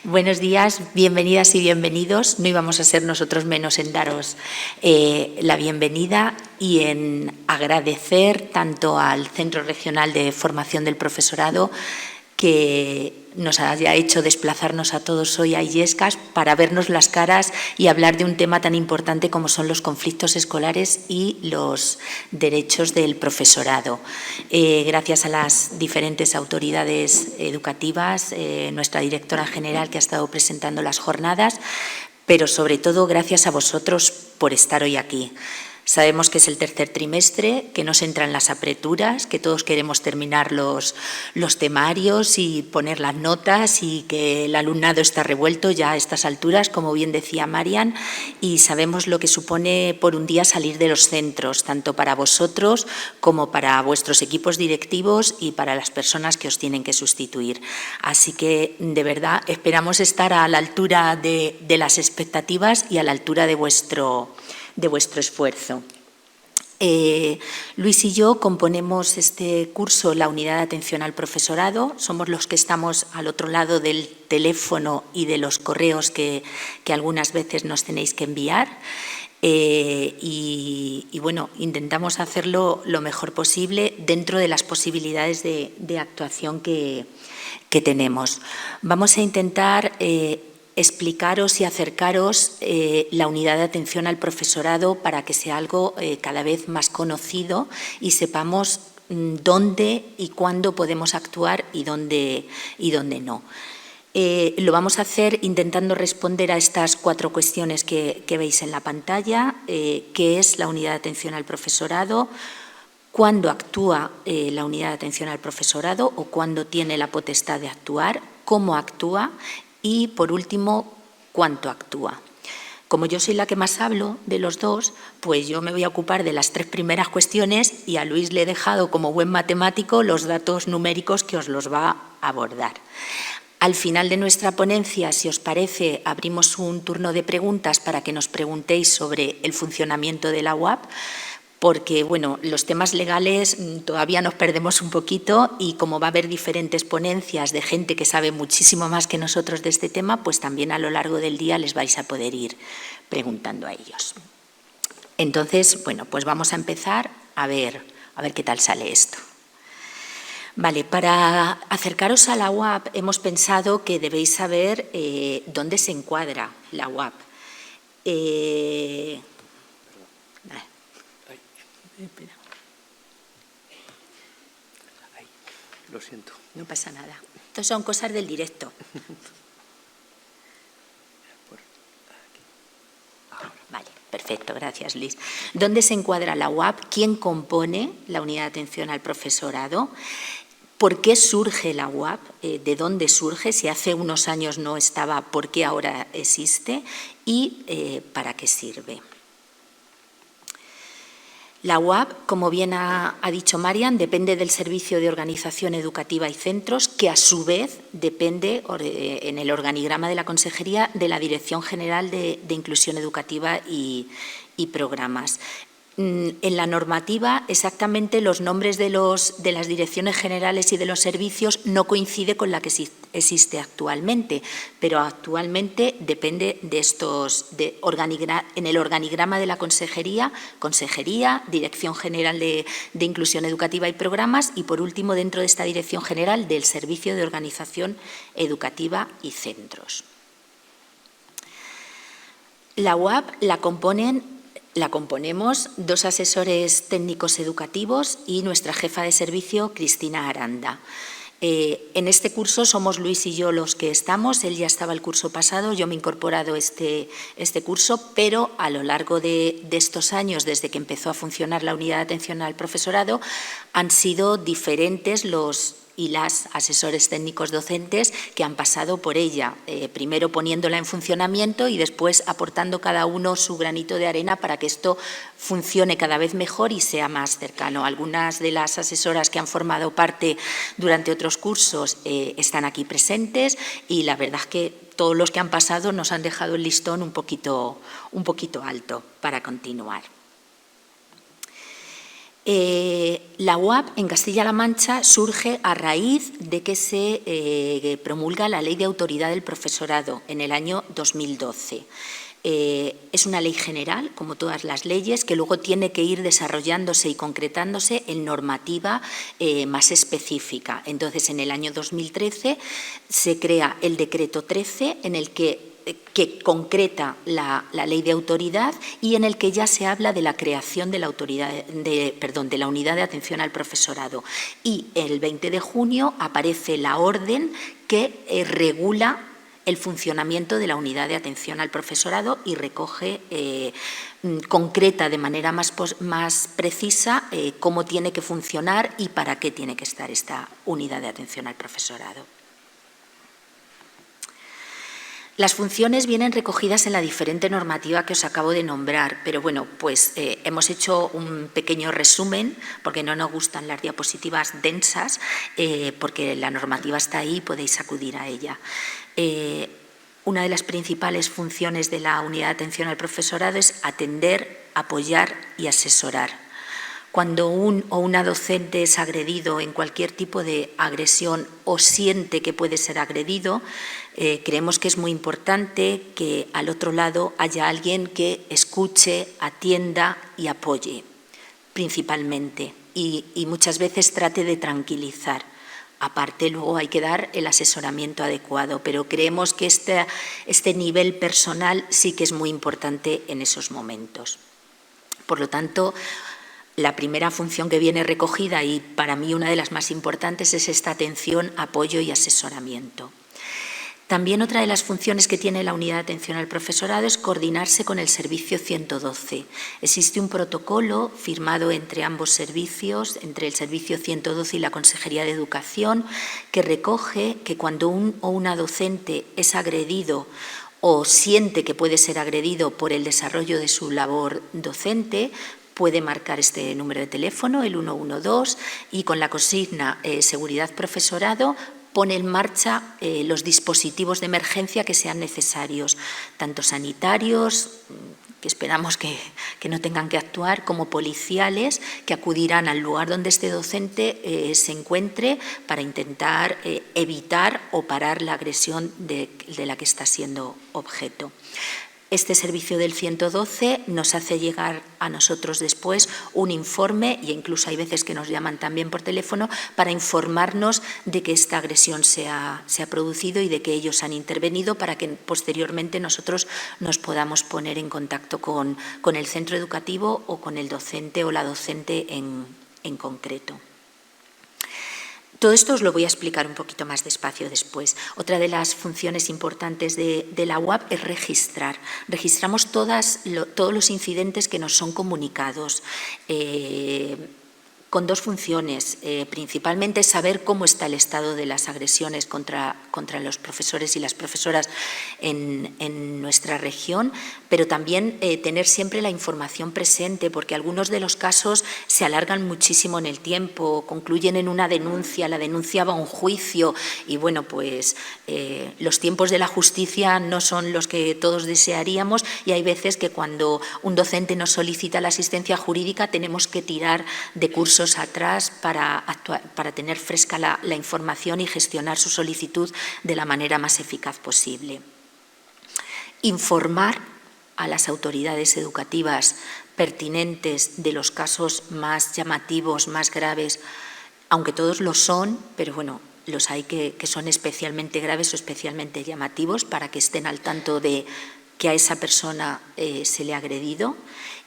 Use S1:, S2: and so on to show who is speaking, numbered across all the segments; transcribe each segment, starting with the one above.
S1: Buenos días, bienvenidas y bienvenidos. No íbamos a ser nosotros menos en daros la bienvenida y en agradecer tanto al Centro Regional de Formación del Profesorado que nos haya hecho desplazarnos a todos hoy a Illescas para vernos las caras y hablar de un tema tan importante como son los conflictos escolares y los derechos del profesorado. Gracias a las diferentes autoridades educativas, nuestra directora general que ha estado presentando las jornadas, pero sobre todo gracias a vosotros por estar hoy aquí. Sabemos que es el tercer trimestre, que nos entran las apreturas, que todos queremos terminar los temarios y poner las notas y que el alumnado está revuelto ya a estas alturas, como bien decía Marian, y sabemos lo que supone por un día salir de los centros, tanto para vosotros como para vuestros equipos directivos y para las personas que os tienen que sustituir. Así que, de verdad, esperamos estar a la altura de las expectativas y a la altura de vuestro esfuerzo. Luis y yo componemos este curso, la unidad de atención al profesorado. Somos los que estamos al otro lado del teléfono y de los correos que algunas veces nos tenéis que enviar. Y bueno, intentamos hacerlo lo mejor posible dentro de las posibilidades de actuación que tenemos. Vamos a intentar explicaros y acercaros la unidad de atención al profesorado para que sea algo cada vez más conocido y sepamos dónde y cuándo podemos actuar y dónde no. Lo vamos a hacer intentando responder a estas 4 cuestiones que veis en la pantalla, qué es la unidad de atención al profesorado, cuándo actúa la unidad de atención al profesorado o cuándo tiene la potestad de actuar, cómo actúa y, por último, cuánto actúa. Como yo soy la que más hablo de los dos, pues yo me voy a ocupar de las 3 primeras cuestiones y a Luis le he dejado, como buen matemático, los datos numéricos que os los va a abordar. Al final de nuestra ponencia, si os parece, abrimos un turno de preguntas para que nos preguntéis sobre el funcionamiento de la UAP, porque bueno, los temas legales todavía nos perdemos un poquito y como va a haber diferentes ponencias de gente que sabe muchísimo más que nosotros de este tema, pues también a lo largo del día les vais a poder ir preguntando a ellos. Entonces, bueno, pues vamos a empezar a ver qué tal sale esto. Vale, para acercaros a la UAP hemos pensado que debéis saber dónde se encuadra la UAP. Espera.
S2: Ay, lo siento.
S1: No pasa nada. Estas son cosas del directo. Vale, perfecto, gracias Liz. ¿Dónde se encuadra la UAP? ¿Quién compone la unidad de atención al profesorado? ¿Por qué surge la UAP? ¿De dónde surge? Si hace unos años no estaba, ¿por qué ahora existe? ¿Y para qué sirve? La UAP, como bien ha dicho Marian, depende del Servicio de Organización Educativa y Centros, que a su vez depende en el organigrama de la Consejería de la Dirección General de Inclusión Educativa y Programas. En la normativa, exactamente los nombres de las direcciones generales y de los servicios no coincide con la que existe actualmente, pero actualmente depende de estos, en el organigrama de la Consejería, Dirección General de Inclusión Educativa y Programas y, por último, dentro de esta Dirección General del Servicio de Organización Educativa y Centros. La UAP la componemos 2 asesores técnicos educativos y nuestra jefa de servicio, Cristina Aranda. En este curso somos Luis y yo los que estamos, él ya estaba el curso pasado, yo me he incorporado este curso, pero a lo largo de estos años, desde que empezó a funcionar la unidad de atención al profesorado, han sido diferentes los y las asesores técnicos docentes que han pasado por ella, primero poniéndola en funcionamiento y después aportando cada uno su granito de arena para que esto funcione cada vez mejor y sea más cercano. Algunas de las asesoras que han formado parte durante otros cursos están aquí presentes y la verdad es que todos los que han pasado nos han dejado el listón un poquito alto para continuar. La UAP en Castilla-La Mancha surge a raíz de que se promulga la Ley de Autoridad del Profesorado en el año 2012. Es una ley general, como todas las leyes, que luego tiene que ir desarrollándose y concretándose en normativa más específica. Entonces, en el año 2013 se crea el Decreto 13, en el que concreta la ley de autoridad y en el que ya se habla de la creación de la unidad de atención al profesorado. Y el 20 de junio aparece la orden que regula el funcionamiento de la unidad de atención al profesorado y recoge, concreta de manera más precisa cómo tiene que funcionar y para qué tiene que estar esta unidad de atención al profesorado. Las funciones vienen recogidas en la diferente normativa que os acabo de nombrar, pero bueno, pues hemos hecho un pequeño resumen porque no nos gustan las diapositivas densas, porque la normativa está ahí y podéis acudir a ella. Una de las principales funciones de la unidad de atención al profesorado es atender, apoyar y asesorar. Cuando un o una docente es agredido en cualquier tipo de agresión o siente que puede ser agredido, creemos que es muy importante que al otro lado haya alguien que escuche, atienda y apoye, principalmente, y muchas veces trate de tranquilizar. Aparte, luego hay que dar el asesoramiento adecuado, pero creemos que este nivel personal sí que es muy importante en esos momentos. Por lo tanto, la primera función que viene recogida y para mí una de las más importantes es esta atención, apoyo y asesoramiento. También otra de las funciones que tiene la unidad de atención al profesorado es coordinarse con el servicio 112. Existe un protocolo firmado entre ambos servicios, entre el servicio 112 y la Consejería de Educación, que recoge que cuando un o una docente es agredido o siente que puede ser agredido por el desarrollo de su labor docente, puede marcar este número de teléfono, el 112, y con la consigna Seguridad Profesorado pone en marcha los dispositivos de emergencia que sean necesarios, tanto sanitarios, que esperamos que no tengan que actuar, como policiales, que acudirán al lugar donde este docente se encuentre para intentar evitar o parar la agresión de la que está siendo objeto. Este servicio del 112 nos hace llegar a nosotros después un informe, e incluso hay veces que nos llaman también por teléfono para informarnos de que esta agresión se ha producido y de que ellos han intervenido para que posteriormente nosotros nos podamos poner en contacto con el centro educativo o con el docente o la docente en concreto. Todo esto os lo voy a explicar un poquito más despacio después. Otra de las funciones importantes de la UAP es registrar. Registramos todos los incidentes que nos son comunicados, con dos funciones, principalmente saber cómo está el estado de las agresiones contra los profesores y las profesoras en nuestra región, pero también tener siempre la información presente, porque algunos de los casos se alargan muchísimo en el tiempo, concluyen en una denuncia, la denuncia va a un juicio y bueno, pues los tiempos de la justicia no son los que todos desearíamos y hay veces que cuando un docente nos solicita la asistencia jurídica tenemos que tirar de cursos atrás para tener fresca la información y gestionar su solicitud de la manera más eficaz posible. Informar a las autoridades educativas pertinentes de los casos más llamativos, más graves, aunque todos lo son, pero bueno, los hay que son especialmente graves o especialmente llamativos para que estén al tanto de que a esa persona se le ha agredido,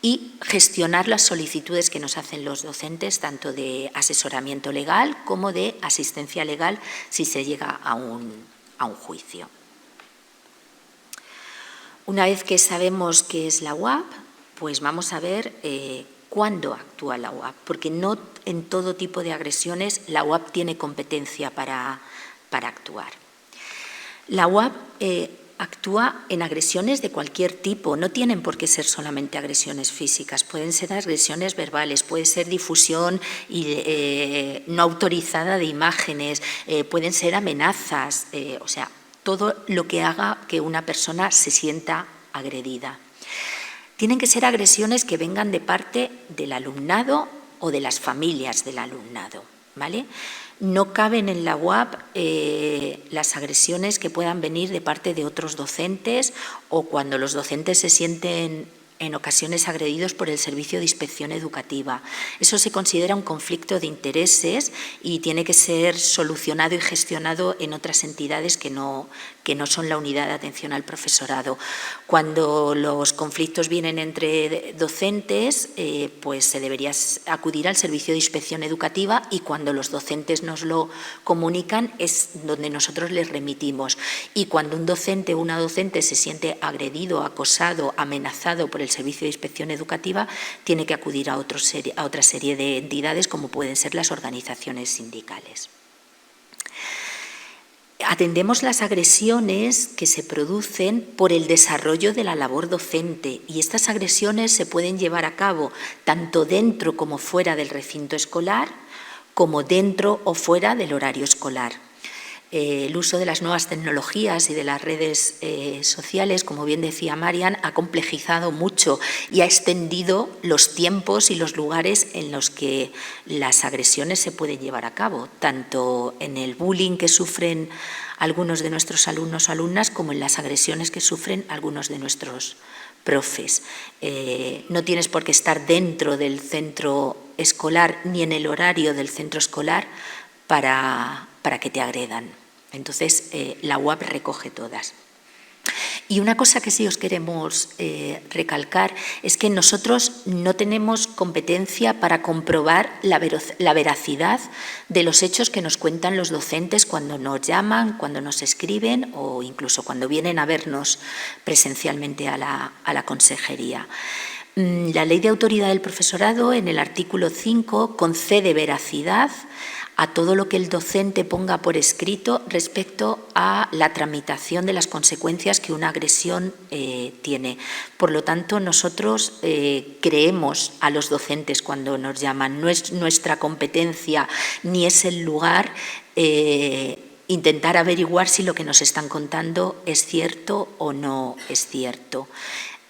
S1: y gestionar las solicitudes que nos hacen los docentes, tanto de asesoramiento legal como de asistencia legal si se llega a un juicio. Una vez que sabemos qué es la UAP, pues vamos a ver cuándo actúa la UAP, porque no en todo tipo de agresiones la UAP tiene competencia para actuar. La UAP actúa en agresiones de cualquier tipo, no tienen por qué ser solamente agresiones físicas, pueden ser agresiones verbales, puede ser difusión no autorizada de imágenes, pueden ser amenazas, o sea, todo lo que haga que una persona se sienta agredida. Tienen que ser agresiones que vengan de parte del alumnado o de las familias del alumnado, ¿vale? No caben en la UAP las agresiones que puedan venir de parte de otros docentes o cuando los docentes se sienten en ocasiones agredidos por el Servicio de Inspección Educativa. Eso se considera un conflicto de intereses y tiene que ser solucionado y gestionado en otras entidades que no son la unidad de atención al profesorado. Cuando los conflictos vienen entre docentes, pues se debería acudir al Servicio de Inspección Educativa y cuando los docentes nos lo comunican es donde nosotros les remitimos. Y cuando un docente o una docente se siente agredido, acosado, amenazado por el Servicio de Inspección Educativa, tiene que acudir a otra serie de entidades como pueden ser las organizaciones sindicales. Atendemos las agresiones que se producen por el desarrollo de la labor docente y estas agresiones se pueden llevar a cabo tanto dentro como fuera del recinto escolar, como dentro o fuera del horario escolar. El uso de las nuevas tecnologías y de las redes sociales, como bien decía Marian, ha complejizado mucho y ha extendido los tiempos y los lugares en los que las agresiones se pueden llevar a cabo, tanto en el bullying que sufren algunos de nuestros alumnos o alumnas como en las agresiones que sufren algunos de nuestros profes. No tienes por qué estar dentro del centro escolar ni en el horario del centro escolar para que te agredan. Entonces, la UAP recoge todas. Y una cosa que sí os queremos recalcar es que nosotros no tenemos competencia para comprobar la veracidad de los hechos que nos cuentan los docentes cuando nos llaman, cuando nos escriben o incluso cuando vienen a vernos presencialmente a la consejería. La Ley de Autoridad del Profesorado, en el artículo 5, concede veracidad a todo lo que el docente ponga por escrito respecto a la tramitación de las consecuencias que una agresión tiene. Por lo tanto, nosotros creemos a los docentes cuando nos llaman. No es nuestra competencia ni es el lugar intentar averiguar si lo que nos están contando es cierto o no es cierto.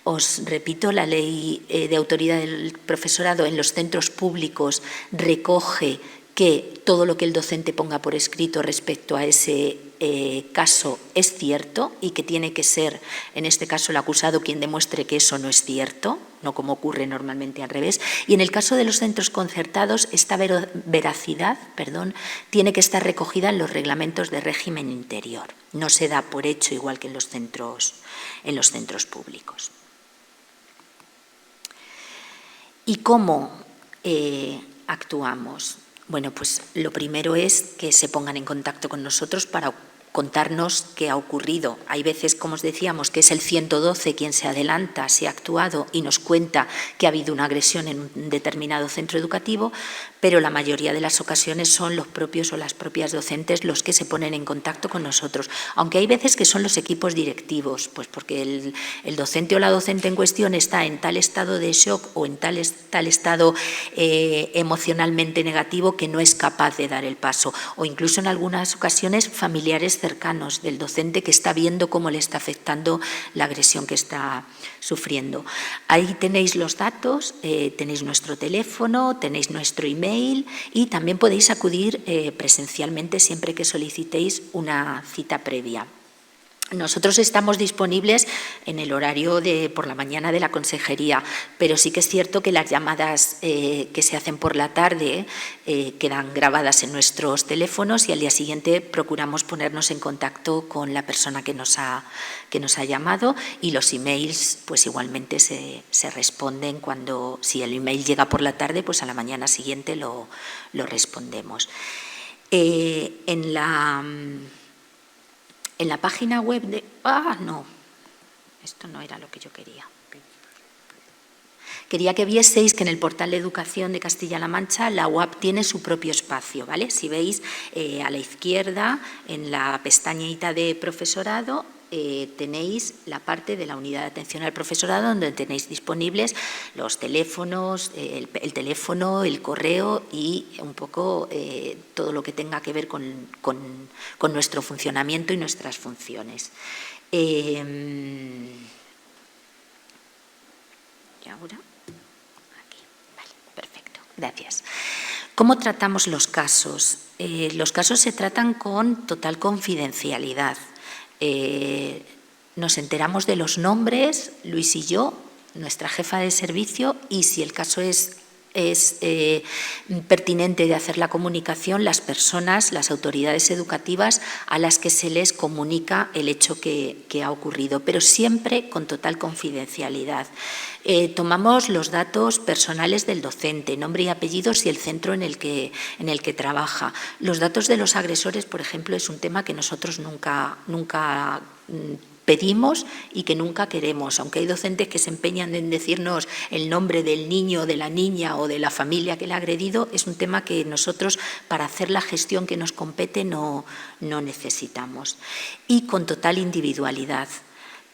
S1: Os repito, la Ley de Autoridad del Profesorado en los centros públicos recoge que todo lo que el docente ponga por escrito respecto a ese caso es cierto y que tiene que ser, en este caso, el acusado quien demuestre que eso no es cierto, no como ocurre normalmente al revés. Y en el caso de los centros concertados, esta veracidad tiene que estar recogida en los reglamentos de régimen interior. No se da por hecho igual que en los centros públicos. ¿Y cómo actuamos? Bueno, pues lo primero es que se pongan en contacto con nosotros para contarnos qué ha ocurrido. Hay veces, como os decíamos, que es el 112 quien se adelanta, se ha actuado y nos cuenta que ha habido una agresión en un determinado centro educativo, pero la mayoría de las ocasiones son los propios o las propias docentes los que se ponen en contacto con nosotros, aunque hay veces que son los equipos directivos, pues porque el docente o la docente en cuestión está en tal estado de shock o en tal estado emocionalmente negativo que no es capaz de dar el paso, o incluso en algunas ocasiones familiares cercanos del docente que está viendo cómo le está afectando la agresión que está sufriendo. Ahí tenéis los datos, tenéis nuestro teléfono, tenéis nuestro email y también podéis acudir presencialmente siempre que solicitéis una cita previa. Nosotros estamos disponibles en el horario por la mañana de la consejería, pero sí que es cierto que las llamadas que se hacen por la tarde quedan grabadas en nuestros teléfonos y al día siguiente procuramos ponernos en contacto con la persona que nos ha llamado y los emails pues igualmente se responden si el email llega por la tarde, pues a la mañana siguiente lo respondemos. En la página web de... no, esto no era lo que yo quería. Quería que vieseis que en el portal de Educación de Castilla-La Mancha la UAP tiene su propio espacio, ¿vale? Si veis a la izquierda, en la pestañita de profesorado, tenéis la parte de la unidad de atención al profesorado donde tenéis disponibles los teléfonos, el teléfono, el correo y un poco todo lo que tenga que ver con nuestro funcionamiento y nuestras funciones. Y ahora, aquí, vale, perfecto. Gracias. ¿Cómo tratamos los casos? Los casos se tratan con total confidencialidad. Nos enteramos de los nombres, Luis y yo, nuestra jefa de servicio, y si el caso es pertinente de hacer la comunicación, las personas, las autoridades educativas a las que se les comunica el hecho que ha ocurrido, pero siempre con total confidencialidad. Tomamos los datos personales del docente, nombre y apellidos y el centro en el que trabaja. Los datos de los agresores, por ejemplo, es un tema que nosotros nunca pedimos y que nunca queremos, aunque hay docentes que se empeñan en decirnos el nombre del niño, de la niña o de la familia que le ha agredido, es un tema que nosotros, para hacer la gestión que nos compete, no necesitamos. Y con total individualidad,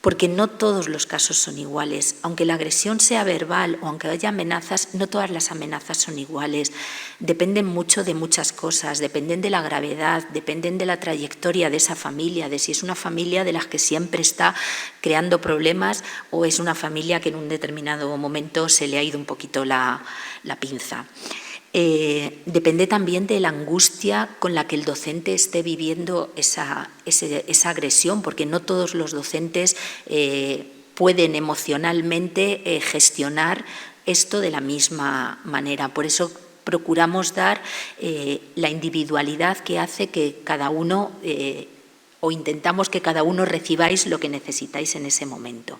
S1: porque no todos los casos son iguales. Aunque la agresión sea verbal o aunque haya amenazas, no todas las amenazas son iguales. Dependen mucho de muchas cosas, dependen de la gravedad, dependen de la trayectoria de esa familia, de si es una familia de las que siempre está creando problemas o es una familia que en un determinado momento se le ha ido un poquito la pinza. Depende también de la angustia con la que el docente esté viviendo esa agresión, porque no todos los docentes pueden emocionalmente gestionar esto de la misma manera. Por eso procuramos dar la individualidad que hace que cada uno, o intentamos que cada uno recibáis lo que necesitáis en ese momento.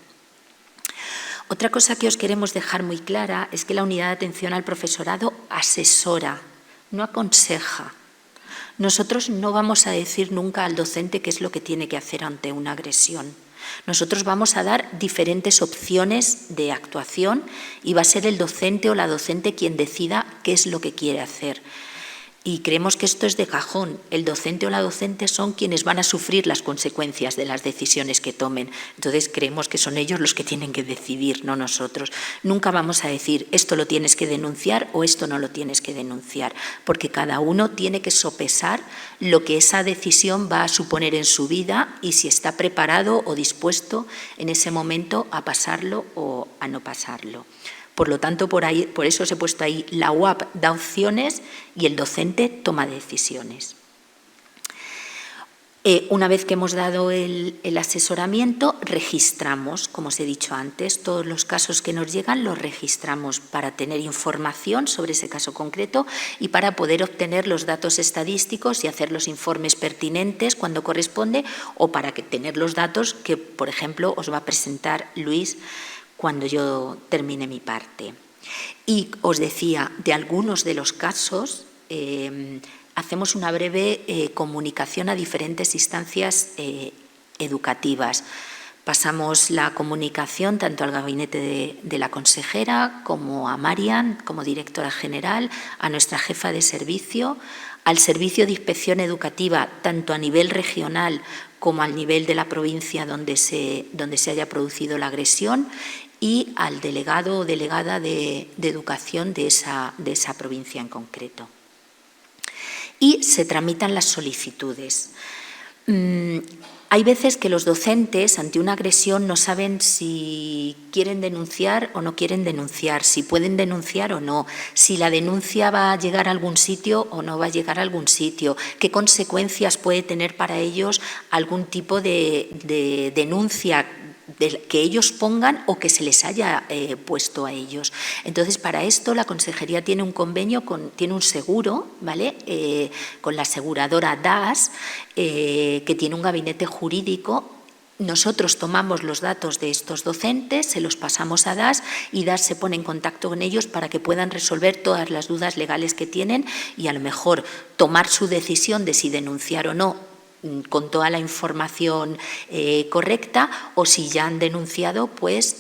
S1: Otra cosa que os queremos dejar muy clara es que la unidad de atención al profesorado asesora, no aconseja. Nosotros no vamos a decir nunca al docente qué es lo que tiene que hacer ante una agresión. Nosotros vamos a dar diferentes opciones de actuación y va a ser el docente o la docente quien decida qué es lo que quiere hacer. Y creemos que esto es de cajón. El docente o la docente son quienes van a sufrir las consecuencias de las decisiones que tomen. Entonces creemos que son ellos los que tienen que decidir, no nosotros. Nunca vamos a decir esto lo tienes que denunciar o esto no lo tienes que denunciar, porque cada uno tiene que sopesar lo que esa decisión va a suponer en su vida y si está preparado o dispuesto en ese momento a pasarlo o a no pasarlo. Por lo tanto, por eso os he puesto ahí, la UAP da opciones y el docente toma decisiones. Una vez que hemos dado el asesoramiento, registramos, como os he dicho antes, todos los casos que nos llegan los registramos para tener información sobre ese caso concreto y para poder obtener los datos estadísticos y hacer los informes pertinentes cuando corresponde o para tener los datos que, por ejemplo, os va a presentar Luis cuando yo termine mi parte. Y os decía, de algunos de los casos hacemos una breve comunicación a diferentes instancias educativas. Pasamos la comunicación tanto al gabinete de la consejera como a Marian, como directora general, a nuestra jefa de servicio, al servicio de inspección educativa, tanto a nivel regional como al nivel de la provincia donde se haya producido la agresión, y al delegado o delegada de educación de esa provincia en concreto. Y se tramitan las solicitudes. Hay veces que los docentes ante una agresión no saben si quieren denunciar o no quieren denunciar, si pueden denunciar o no, si la denuncia va a llegar a algún sitio o no va a llegar a algún sitio, qué consecuencias puede tener para ellos algún tipo de denuncia que ellos pongan o que se les haya puesto a ellos. Entonces, para esto la Consejería tiene un convenio, tiene un seguro, ¿vale? Con la aseguradora DAS, que tiene un gabinete jurídico. Nosotros tomamos los datos de estos docentes, se los pasamos a DAS y DAS se pone en contacto con ellos para que puedan resolver todas las dudas legales que tienen y a lo mejor tomar su decisión de si denunciar o no con toda la información correcta, o si ya han denunciado, pues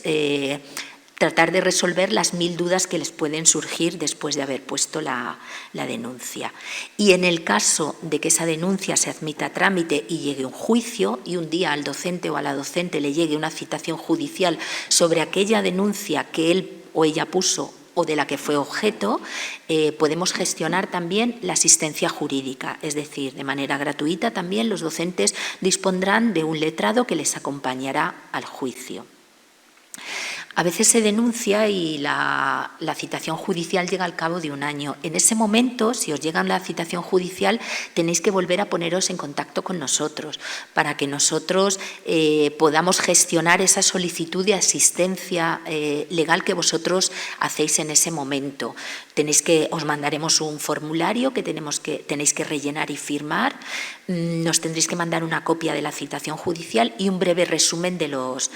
S1: tratar de resolver las 1000 dudas que les pueden surgir después de haber puesto la denuncia. Y en el caso de que esa denuncia se admita a trámite y llegue a un juicio y un día al docente o a la docente le llegue una citación judicial sobre aquella denuncia que él o ella puso o de la que fue objeto, podemos gestionar también la asistencia jurídica, es decir, de manera gratuita también los docentes dispondrán de un letrado que les acompañará al juicio. A veces se denuncia y la citación judicial llega al cabo de un año. En ese momento, si os llega la citación judicial, tenéis que volver a poneros en contacto con nosotros para que nosotros podamos gestionar esa solicitud de asistencia legal que vosotros hacéis en ese momento. Os mandaremos un formulario que tenéis que rellenar y firmar. Nos tendréis que mandar una copia de la citación judicial y un breve resumen de los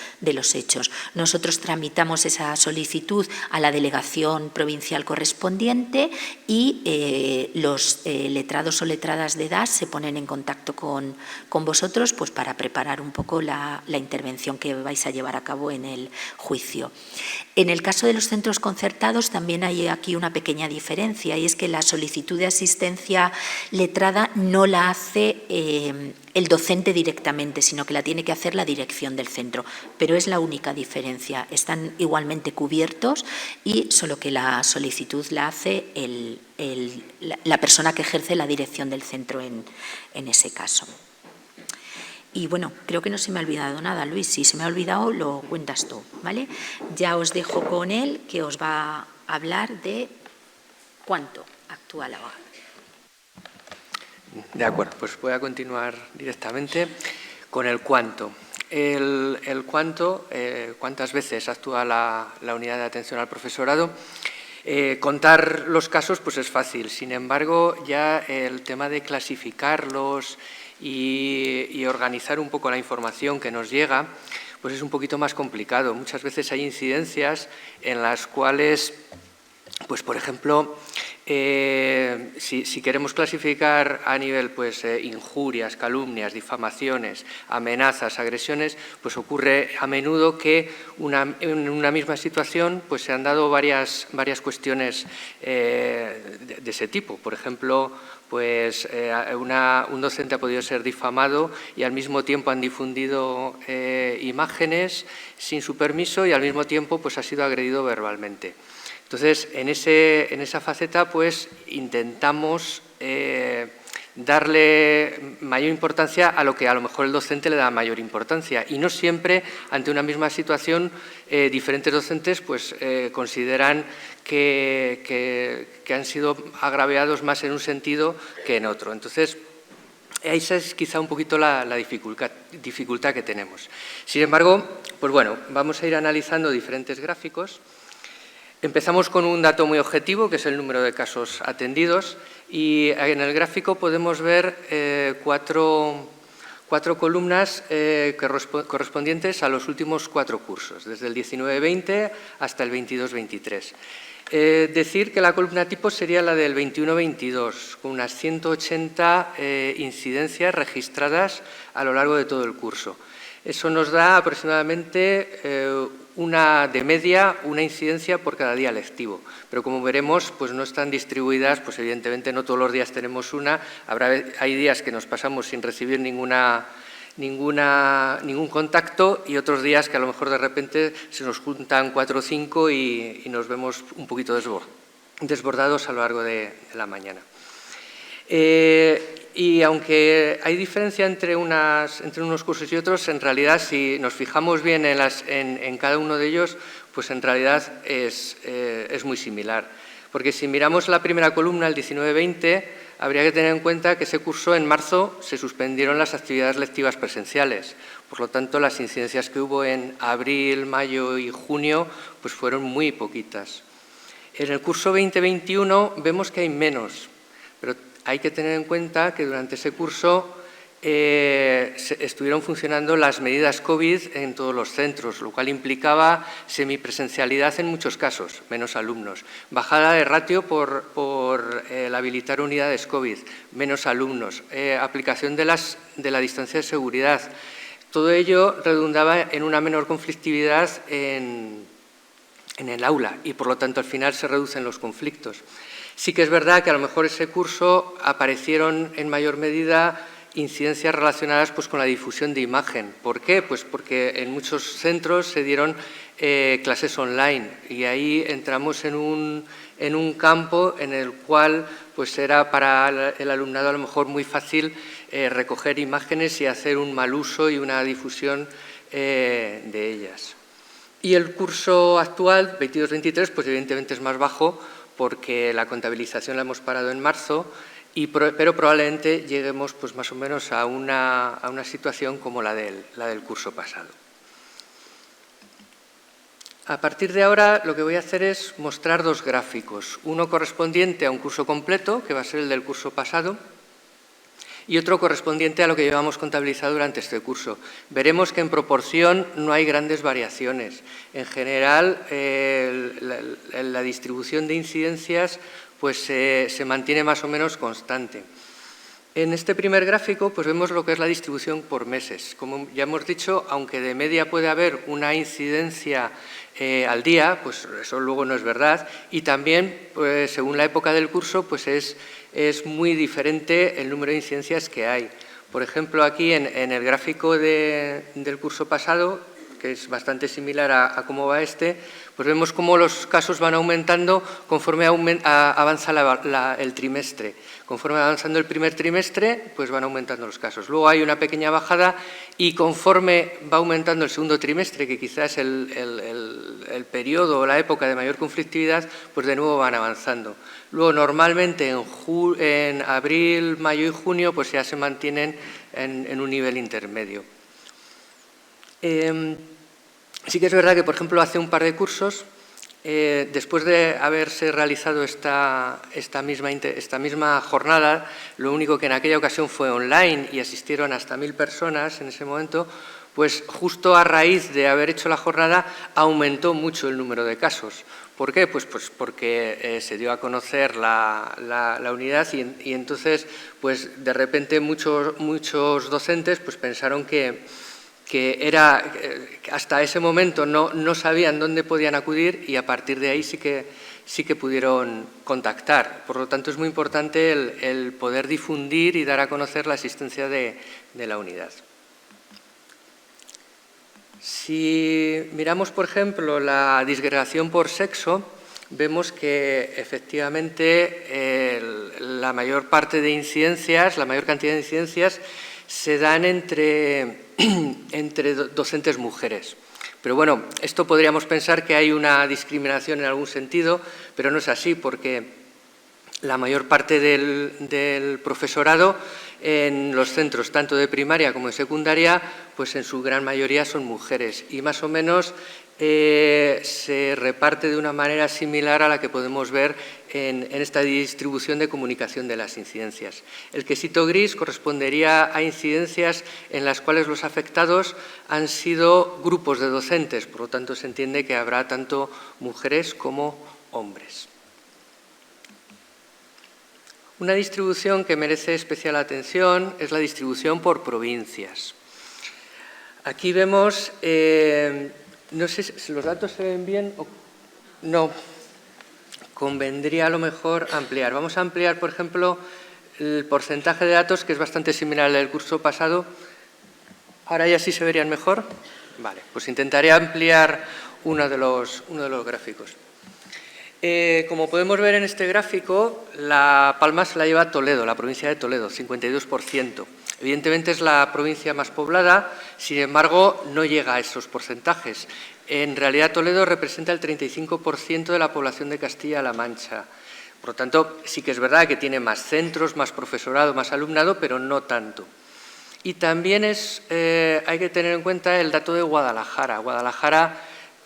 S1: hechos. Nosotros tramitamos esa solicitud a la delegación provincial correspondiente y los letrados o letradas de DAS se ponen en contacto con vosotros pues, para preparar un poco la intervención que vais a llevar a cabo en el juicio. En el caso de los centros concertados también hay aquí una pequeña diferencia y es que la solicitud de asistencia letrada no la hace el docente directamente, sino que la tiene que hacer la dirección del centro. Pero es la única diferencia. Están igualmente cubiertos y solo que la solicitud la hace la persona que ejerce la dirección del centro en ese caso. Y bueno, creo que no se me ha olvidado nada, Luis. Si se me ha olvidado, lo cuentas tú, ¿vale? Ya os dejo con él, que os va a hablar de cuánto actúa la abogada.
S2: De acuerdo, pues voy a continuar directamente con el cuánto. El cuánto, cuántas veces actúa la unidad de atención al profesorado. Contar los casos pues es fácil, sin embargo, ya el tema de clasificarlos y organizar un poco la información que nos llega, pues es un poquito más complicado. Muchas veces hay incidencias en las cuales, pues por ejemplo, si queremos clasificar a nivel pues, injurias, calumnias, difamaciones, amenazas, agresiones, pues ocurre a menudo que en una misma situación pues, se han dado varias cuestiones de ese tipo. Por ejemplo, pues, un docente ha podido ser difamado y al mismo tiempo han difundido imágenes sin su permiso y al mismo tiempo pues, ha sido agredido verbalmente. Entonces, en esa faceta, pues, intentamos darle mayor importancia a lo que a lo mejor el docente le da mayor importancia. Y no siempre, ante una misma situación, diferentes docentes pues, consideran que han sido agraviados más en un sentido que en otro. Entonces, esa es quizá un poquito la dificultad que tenemos. Sin embargo, pues bueno, vamos a ir analizando diferentes gráficos. Empezamos con un dato muy objetivo, que es el número de casos atendidos, y en el gráfico podemos ver cuatro columnas correspondientes a los últimos 4 cursos, desde el 19-20 hasta el 22-23. Decir que la columna tipo sería la del 21-22, con unas 180 incidencias registradas a lo largo de todo el curso. Eso nos da aproximadamente de media una incidencia por cada día lectivo. Pero como veremos, pues no están distribuidas, pues evidentemente no todos los días tenemos una. Hay días que nos pasamos sin recibir ningún contacto y otros días que a lo mejor de repente se nos juntan 4 o 5 y nos vemos un poquito desbordados a lo largo de la mañana. Y aunque hay diferencia entre unos cursos y otros, en realidad si nos fijamos bien en cada uno de ellos, pues en realidad es muy similar. Porque si miramos la primera columna, el 19-20, habría que tener en cuenta que ese curso en marzo se suspendieron las actividades lectivas presenciales. Por lo tanto, las incidencias que hubo en abril, mayo y junio pues fueron muy poquitas. En el curso 20-21 vemos que hay menos, pero hay que tener en cuenta que durante ese curso estuvieron funcionando las medidas COVID en todos los centros, lo cual implicaba semipresencialidad en muchos casos, menos alumnos. Bajada de ratio por el habilitar unidades COVID, menos alumnos. Aplicación de la distancia de seguridad. Todo ello redundaba en una menor conflictividad en el aula y, por lo tanto, al final se reducen los conflictos. Sí que es verdad que a lo mejor ese curso aparecieron en mayor medida incidencias relacionadas pues, con la difusión de imagen. ¿Por qué? Pues porque en muchos centros se dieron clases online y ahí entramos en un campo en el cual pues, era para el alumnado a lo mejor muy fácil recoger imágenes y hacer un mal uso y una difusión de ellas. Y el curso actual, 22-23, pues evidentemente es más bajo porque la contabilización la hemos parado en marzo, pero probablemente lleguemos pues más o menos a una situación como la del curso pasado. A partir de ahora lo que voy a hacer es mostrar dos gráficos, uno correspondiente a un curso completo, que va a ser el del curso pasado, y otro correspondiente a lo que llevamos contabilizado durante este curso. Veremos que en proporción no hay grandes variaciones. En general, la distribución de incidencias pues, se mantiene más o menos constante. En este primer gráfico pues, vemos lo que es la distribución por meses. Como ya hemos dicho, aunque de media puede haber una incidencia al día, pues eso luego no es verdad, y también, pues, según la época del curso, pues es muy diferente el número de incidencias que hay. Por ejemplo, aquí en el gráfico del curso pasado, que es bastante similar a cómo va este, pues vemos cómo los casos van aumentando conforme avanza el trimestre. Conforme va avanzando el primer trimestre, pues van aumentando los casos. Luego hay una pequeña bajada y conforme va aumentando el segundo trimestre, que quizás es el periodo o la época de mayor conflictividad, pues de nuevo van avanzando. Luego, normalmente en abril, mayo y junio, pues ya se mantienen en un nivel intermedio. Sí que es verdad que, por ejemplo, hace un par de cursos, después de haberse realizado esta misma jornada, lo único que en aquella ocasión fue online y asistieron hasta 1000 personas en ese momento, pues justo a raíz de haber hecho la jornada aumentó mucho el número de casos. ¿Por qué? Pues porque se dio a conocer la unidad y entonces pues de repente muchos docentes pues pensaron que hasta ese momento no sabían dónde podían acudir y a partir de ahí sí que pudieron contactar. Por lo tanto, es muy importante el poder difundir y dar a conocer la existencia de la unidad. Si miramos, por ejemplo, la disgregación por sexo, vemos que efectivamente la mayor parte de incidencias, la mayor cantidad de incidencias, se dan entre docentes mujeres. Pero bueno, esto podríamos pensar que hay una discriminación en algún sentido, pero no es así, porque la mayor parte del profesorado en los centros, tanto de primaria como de secundaria, pues en su gran mayoría son mujeres y más o menos se reparte de una manera similar a la que podemos ver en esta distribución de comunicación de las incidencias. El quesito gris correspondería a incidencias en las cuales los afectados han sido grupos de docentes, por lo tanto se entiende que habrá tanto mujeres como hombres. Una distribución que merece especial atención es la distribución por provincias. Aquí vemos, no sé si los datos se ven bien o no, convendría a lo mejor ampliar. Vamos a ampliar, por ejemplo, el porcentaje de datos, que es bastante similar al del curso pasado. Ahora ya sí se verían mejor. Vale, pues intentaré ampliar uno de los gráficos. Como podemos ver en este gráfico, la palma se la lleva Toledo, la provincia de Toledo, 52%. Evidentemente es la provincia más poblada, sin embargo no llega a esos porcentajes. En realidad Toledo representa el 35% de la población de Castilla-La Mancha. Por lo tanto, sí que es verdad que tiene más centros, más profesorado, más alumnado, pero no tanto. Y también hay que tener en cuenta el dato de Guadalajara. Guadalajara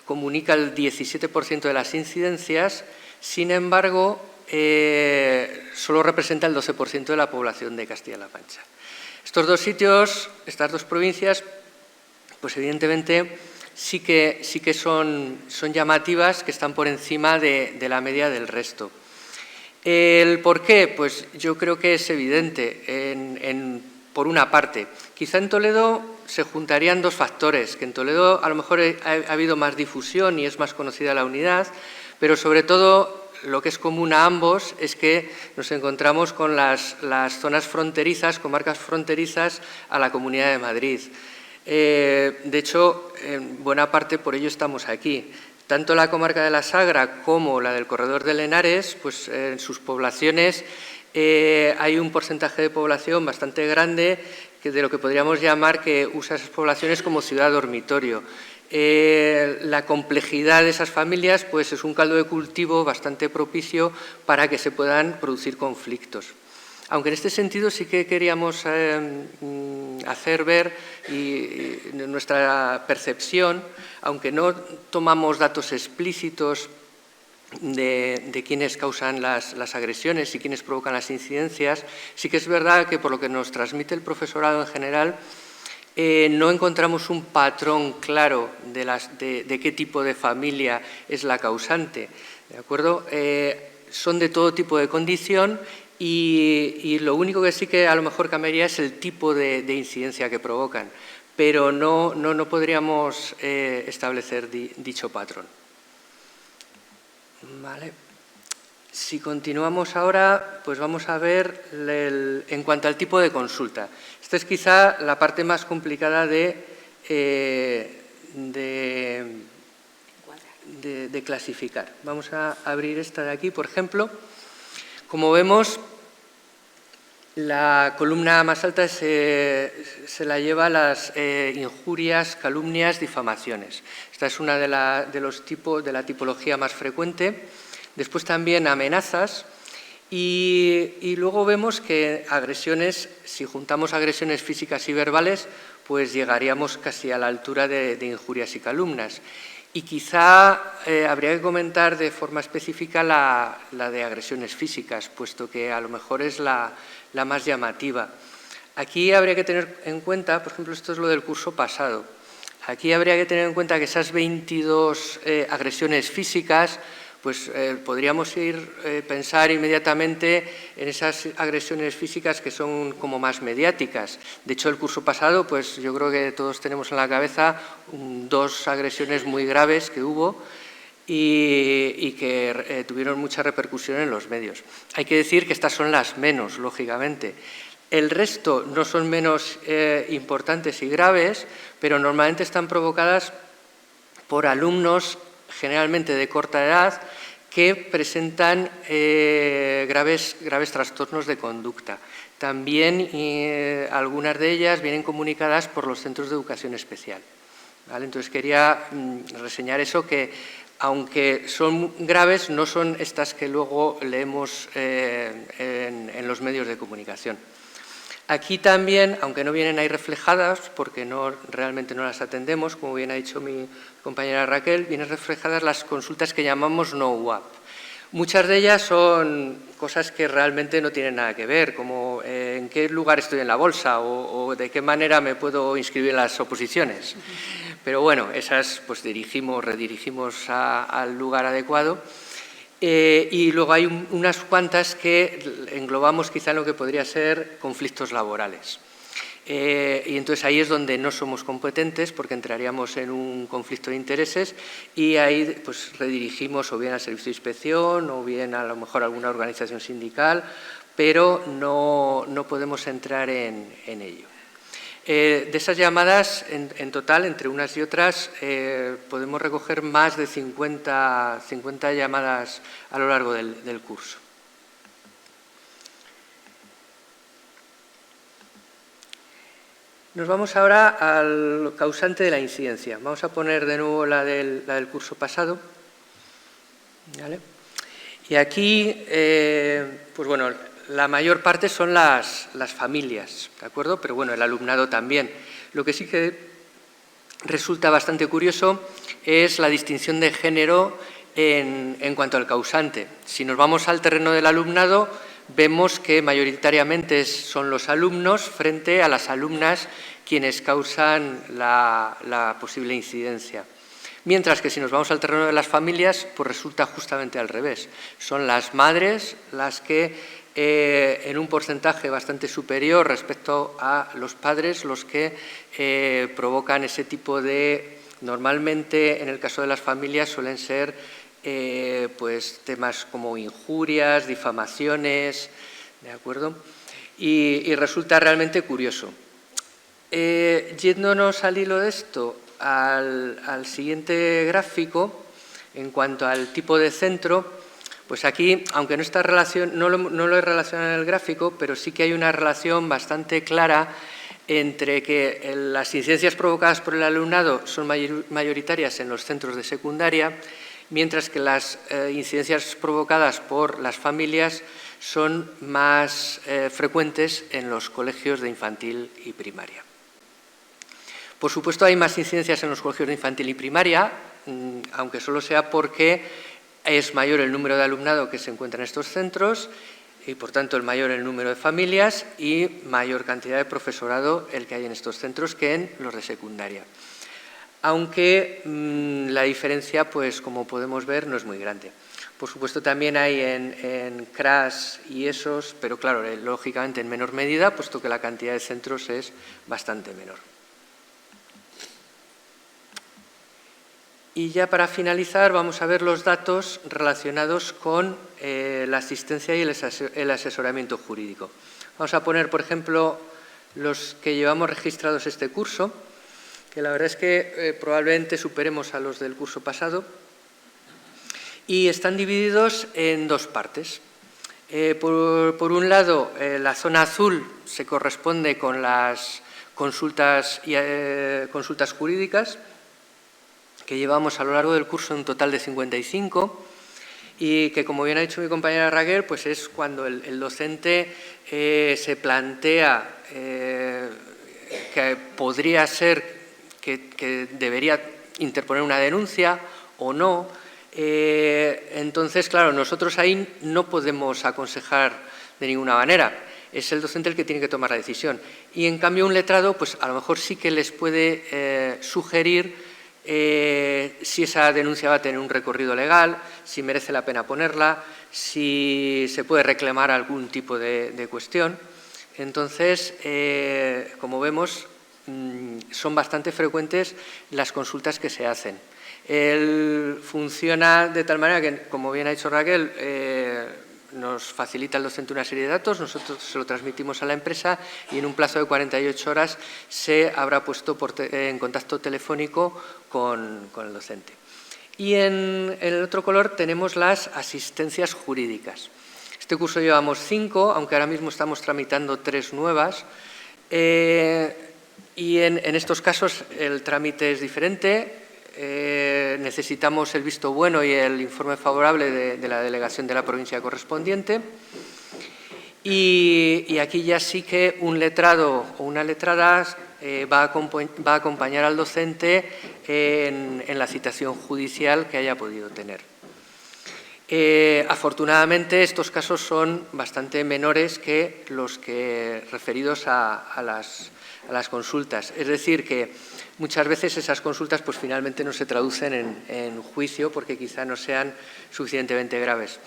S2: comunica el 17% de las incidencias, sin embargo, solo representa el 12% de la población de Castilla-La Mancha. Estos dos sitios, estas dos provincias, pues evidentemente sí que son llamativas, que están por encima de la media del resto. ¿El por qué? Pues yo creo que es evidente. Por una parte, quizá en Toledo se juntarían dos factores, que en Toledo a lo mejor ha habido más difusión y es más conocida la unidad, pero sobre todo lo que es común a ambos es que nos encontramos con las zonas fronterizas, comarcas fronterizas a la Comunidad de Madrid. De hecho, en buena parte por ello estamos aquí. Tanto la comarca de la Sagra como la del Corredor del Henares, pues en sus poblaciones hay un porcentaje de población bastante grande de lo que podríamos llamar que usa esas poblaciones como ciudad dormitorio. La complejidad de esas familias pues, es un caldo de cultivo bastante propicio para que se puedan producir conflictos. Aunque en este sentido sí que queríamos hacer ver nuestra percepción, aunque no tomamos datos explícitos de quiénes causan las agresiones y quiénes provocan las incidencias, sí que es verdad que por lo que nos transmite el profesorado en general, no encontramos un patrón claro de qué tipo de familia es la causante, ¿de acuerdo? Son de todo tipo de condición y lo único que sí que a lo mejor cambiaría es el tipo de incidencia que provocan, pero no podríamos establecer dicho patrón. Vale. Si continuamos ahora, pues vamos a ver en cuanto al tipo de consulta. Esta es quizá la parte más complicada de clasificar. Vamos a abrir esta de aquí, por ejemplo. Como vemos, la columna más alta se la lleva las injurias, calumnias, difamaciones. Esta es una de la tipología más frecuente. Después también amenazas y luego vemos que agresiones, si juntamos agresiones físicas y verbales, pues llegaríamos casi a la altura de injurias y calumnias. Y quizá habría que comentar de forma específica la de agresiones físicas, puesto que a lo mejor es la más llamativa. Aquí habría que tener en cuenta, por ejemplo, esto es lo del curso pasado, aquí habría que tener en cuenta que esas 22 agresiones físicas, pues podríamos pensar inmediatamente en esas agresiones físicas que son como más mediáticas. De hecho, el curso pasado, pues yo creo que todos tenemos en la cabeza 2 agresiones muy graves que hubo y que tuvieron mucha repercusión en los medios. Hay que decir que estas son las menos, lógicamente. El resto no son menos importantes y graves, pero normalmente están provocadas por alumnos generalmente de corta edad, que presentan graves trastornos de conducta. También algunas de ellas vienen comunicadas por los centros de educación especial, ¿vale? Entonces quería reseñar eso, que aunque son graves, no son estas que luego leemos en los medios de comunicación. Aquí también, aunque no vienen ahí reflejadas, porque realmente no las atendemos, como bien ha dicho mi compañera Raquel, vienen reflejadas las consultas que llamamos no-WAP. Muchas de ellas son cosas que realmente no tienen nada que ver, como en qué lugar estoy en la bolsa o de qué manera me puedo inscribir en las oposiciones. Pero bueno, esas pues redirigimos al lugar adecuado. Y luego hay unas cuantas que englobamos quizá en lo que podría ser conflictos laborales. Y entonces ahí es donde no somos competentes porque entraríamos en un conflicto de intereses y ahí pues redirigimos o bien al servicio de inspección o bien a lo mejor a alguna organización sindical, pero no podemos entrar en ello. De esas llamadas, en total, entre unas y otras, podemos recoger más de 50 llamadas a lo largo del curso. Nos vamos ahora al causante de la incidencia. Vamos a poner de nuevo la del curso pasado. ¿Vale? Y aquí, pues bueno, la mayor parte son las familias, ¿de acuerdo? Pero bueno, el alumnado también. Lo que sí que resulta bastante curioso es la distinción de género en cuanto al causante. Si nos vamos al terreno del alumnado, vemos que mayoritariamente son los alumnos frente a las alumnas quienes causan la posible incidencia. Mientras que si nos vamos al terreno de las familias, pues resulta justamente al revés. Son las madres las que en un porcentaje bastante superior respecto a los padres los que provocan ese tipo de... Normalmente, en el caso de las familias, suelen ser pues, temas como injurias, difamaciones, ¿de acuerdo? Y resulta realmente curioso. Yéndonos al hilo de esto, al siguiente gráfico, en cuanto al tipo de centro, pues aquí, aunque no lo he relacionado en el gráfico, pero sí que hay una relación bastante clara entre que las incidencias provocadas por el alumnado son mayoritarias en los centros de secundaria, mientras que las incidencias provocadas por las familias son más frecuentes en los colegios de infantil y primaria. Por supuesto, hay más incidencias en los colegios de infantil y primaria, aunque solo sea porque es mayor el número de alumnado que se encuentra en estos centros y, por tanto, el mayor el número de familias y mayor cantidad de profesorado el que hay en estos centros que en los de secundaria. Aunque la diferencia, pues como podemos ver, no es muy grande. Por supuesto, también hay en CRAS y ESOs, pero claro, lógicamente en menor medida, puesto que la cantidad de centros es bastante menor. Y ya para finalizar vamos a ver los datos relacionados con la asistencia y el asesoramiento jurídico. Vamos a poner, por ejemplo, los que llevamos registrados este curso, que la verdad es que probablemente superemos a los del curso pasado, y están divididos en dos partes. Por un lado, la zona azul se corresponde con las consultas jurídicas, que llevamos a lo largo del curso un total de 55 y que, como bien ha dicho mi compañera Raquel, pues es cuando el docente se plantea que podría ser que debería interponer una denuncia o no. Entonces, claro, nosotros ahí no podemos aconsejar de ninguna manera. Es el docente el que tiene que tomar la decisión. Y, en cambio, un letrado, pues a lo mejor sí que les puede sugerir si esa denuncia va a tener un recorrido legal, si merece la pena ponerla, si se puede reclamar algún tipo de cuestión. Entonces, como vemos, son bastante frecuentes las consultas que se hacen. Funciona de tal manera que, como bien ha dicho Raquel, nos facilita el docente una serie de datos, nosotros se lo transmitimos a la empresa y en un plazo de 48 horas se habrá puesto en contacto telefónico con el docente. Y en el otro color tenemos las asistencias jurídicas. Este curso llevamos 5, aunque ahora mismo estamos tramitando 3 nuevas. Y en estos casos el trámite es diferente. Necesitamos el visto bueno y el informe favorable de la delegación de la provincia correspondiente. Y aquí ya sí que un letrado o una letrada va a acompañar al docente en la citación judicial que haya podido tener. Afortunadamente, estos casos son bastante menores que los que referidos a las consultas. Es decir, que muchas veces esas consultas pues, finalmente no se traducen en juicio porque quizá no sean suficientemente graves.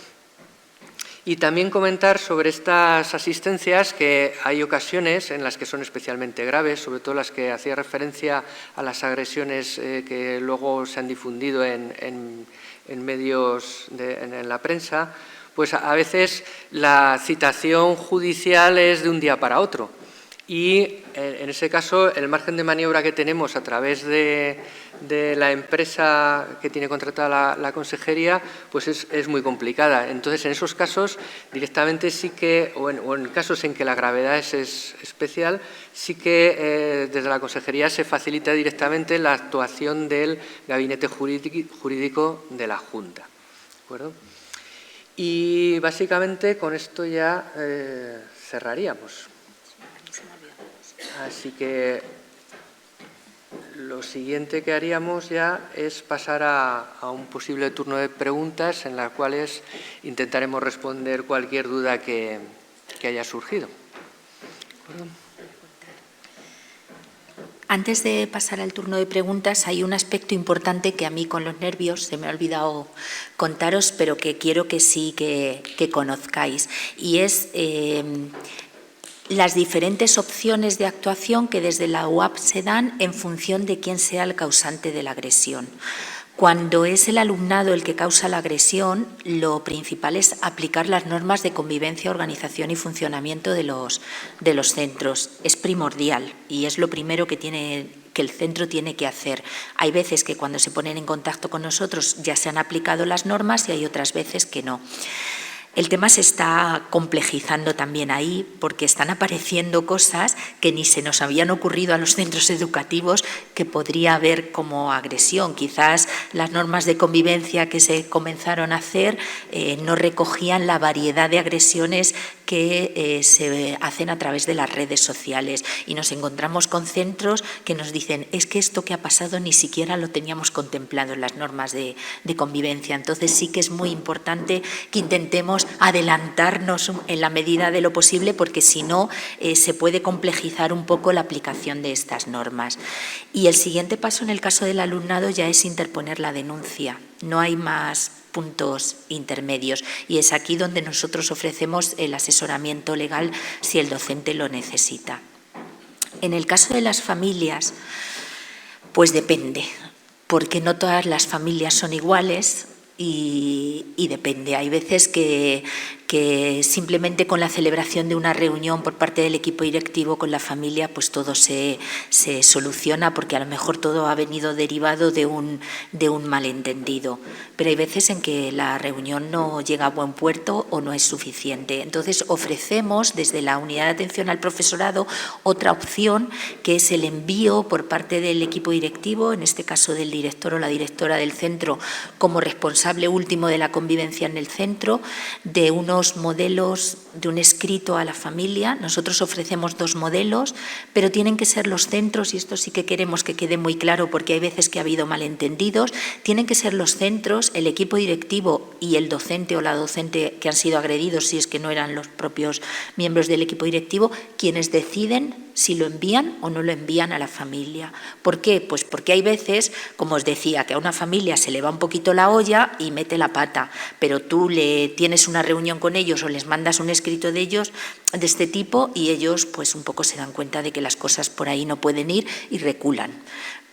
S2: Y también comentar sobre estas asistencias que hay ocasiones en las que son especialmente graves, sobre todo las que hacía referencia a las agresiones que luego se han difundido en medios, en la prensa, pues a veces la citación judicial es de un día para otro. Y en ese caso el margen de maniobra que tenemos a través de la empresa que tiene contratada la consejería pues es muy complicada. Entonces, en esos casos directamente sí que, o en casos en que la gravedad es especial, sí que desde la consejería se facilita directamente la actuación del gabinete jurídico de la Junta. ¿De acuerdo? Y básicamente con esto ya cerraríamos. Así que lo siguiente que haríamos ya es pasar a un posible turno de preguntas en las cuales intentaremos responder cualquier duda que haya surgido.
S1: Antes de pasar al turno de preguntas, hay un aspecto importante que a mí con los nervios se me ha olvidado contaros, pero que quiero que sí que conozcáis, y es las diferentes opciones de actuación que desde la UAP se dan en función de quién sea el causante de la agresión. Cuando es el alumnado el que causa la agresión, lo principal es aplicar las normas de convivencia, organización y funcionamiento de los centros. Es primordial y es lo primero que el centro tiene que hacer. Hay veces que cuando se ponen en contacto con nosotros ya se han aplicado las normas y hay otras veces que no. El tema se está complejizando también ahí porque están apareciendo cosas que ni se nos habían ocurrido a los centros educativos que podría haber como agresión. Quizás las normas de convivencia que se comenzaron a hacer no recogían la variedad de agresiones que se hacen a través de las redes sociales y nos encontramos con centros que nos dicen es que esto que ha pasado ni siquiera lo teníamos contemplado en las normas de convivencia. Entonces sí que es muy importante que intentemos adelantarnos en la medida de lo posible porque si no se puede complejizar un poco la aplicación de estas normas. Y el siguiente paso en el caso del alumnado ya es interponer la denuncia. No hay más puntos intermedios y es aquí donde nosotros ofrecemos el asesoramiento legal si el docente lo necesita. En el caso de las familias, pues depende, porque no todas las familias son iguales y depende. Hay veces que simplemente con la celebración de una reunión por parte del equipo directivo con la familia, pues todo se soluciona porque a lo mejor todo ha venido derivado de un malentendido. Pero hay veces en que la reunión no llega a buen puerto o no es suficiente. Entonces ofrecemos desde la unidad de atención al profesorado otra opción que es el envío por parte del equipo directivo, en este caso del director o la directora del centro como responsable último de la convivencia en el centro, de unos modelos, de un escrito a la familia. Nosotros ofrecemos 2 modelos, pero tienen que ser los centros, y esto sí que queremos que quede muy claro porque hay veces que ha habido malentendidos, tienen que ser los centros, el equipo directivo y el docente o la docente que han sido agredidos, si es que no eran los propios miembros del equipo directivo, quienes deciden si lo envían o no lo envían a la familia. ¿Por qué? Pues porque hay veces, como os decía, que a una familia se le va un poquito la olla y mete la pata, pero tú tienes una reunión con ellos o les mandas un escrito de ellos de este tipo y ellos pues un poco se dan cuenta de que las cosas por ahí no pueden ir y reculan.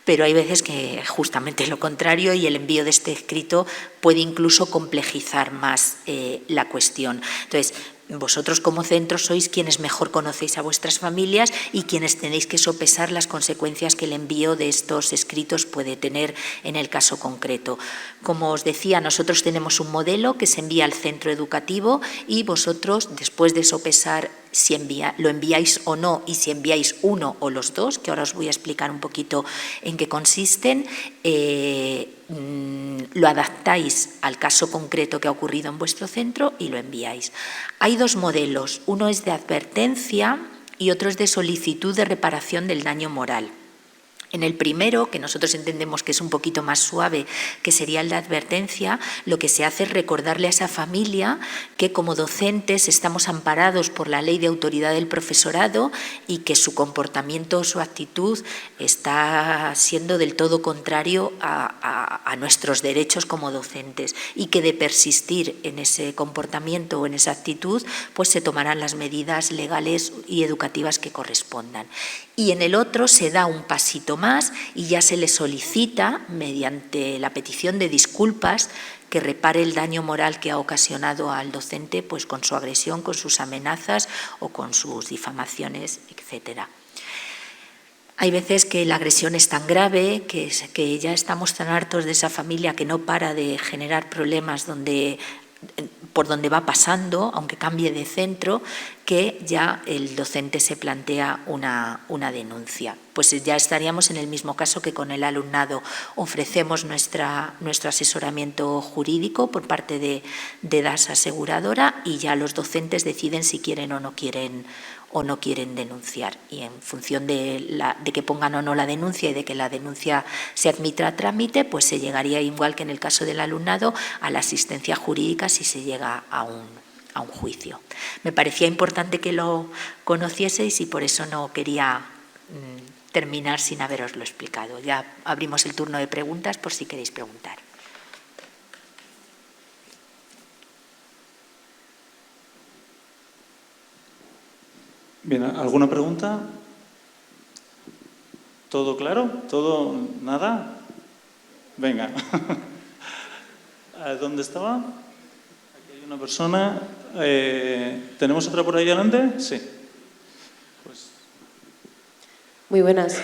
S1: Pero hay veces que justamente lo contrario y el envío de este escrito puede incluso complejizar más la cuestión. Entonces, vosotros como centro sois quienes mejor conocéis a vuestras familias y quienes tenéis que sopesar las consecuencias que el envío de estos escritos puede tener en el caso concreto. Como os decía, nosotros tenemos un modelo que se envía al centro educativo y vosotros, después de sopesar si lo enviáis o no y si enviáis uno o los 2, que ahora os voy a explicar un poquito en qué consisten, lo adaptáis al caso concreto que ha ocurrido en vuestro centro y lo enviáis. Hay 2 modelos, uno es de advertencia y otro es de solicitud de reparación del daño moral. En el primero, que nosotros entendemos que es un poquito más suave, que sería el de advertencia, lo que se hace es recordarle a esa familia que como docentes estamos amparados por la ley de autoridad del profesorado y que su comportamiento o su actitud está siendo del todo contrario a nuestros derechos como docentes y que de persistir en ese comportamiento o en esa actitud, pues se tomarán las medidas legales y educativas que correspondan. Y en el otro se da un pasito más y ya se le solicita, mediante la petición de disculpas, que repare el daño moral que ha ocasionado al docente pues con su agresión, con sus amenazas o con sus difamaciones, etcétera. Hay veces que la agresión es tan grave que ya estamos tan hartos de esa familia que no para de generar problemas por donde va pasando, aunque cambie de centro, que ya el docente se plantea una denuncia. Pues ya estaríamos en el mismo caso que con el alumnado. Ofrecemos nuestro asesoramiento jurídico por parte de DAS aseguradora y ya los docentes deciden si quieren o no quieren denunciar. Y en función de que pongan o no la denuncia y de que la denuncia se admita a trámite, pues se llegaría, igual que en el caso del alumnado, a la asistencia jurídica si se llega a un juicio. Me parecía importante que lo conocieseis y por eso no quería terminar sin haberoslo explicado. Ya abrimos el turno de preguntas por si queréis preguntar.
S3: Bien, ¿alguna pregunta? ¿Todo claro? ¿Todo? ¿Nada? Venga. ¿Dónde estaba? Aquí hay una persona. ¿Tenemos otra por ahí adelante? Sí. Pues.
S4: Muy buenas.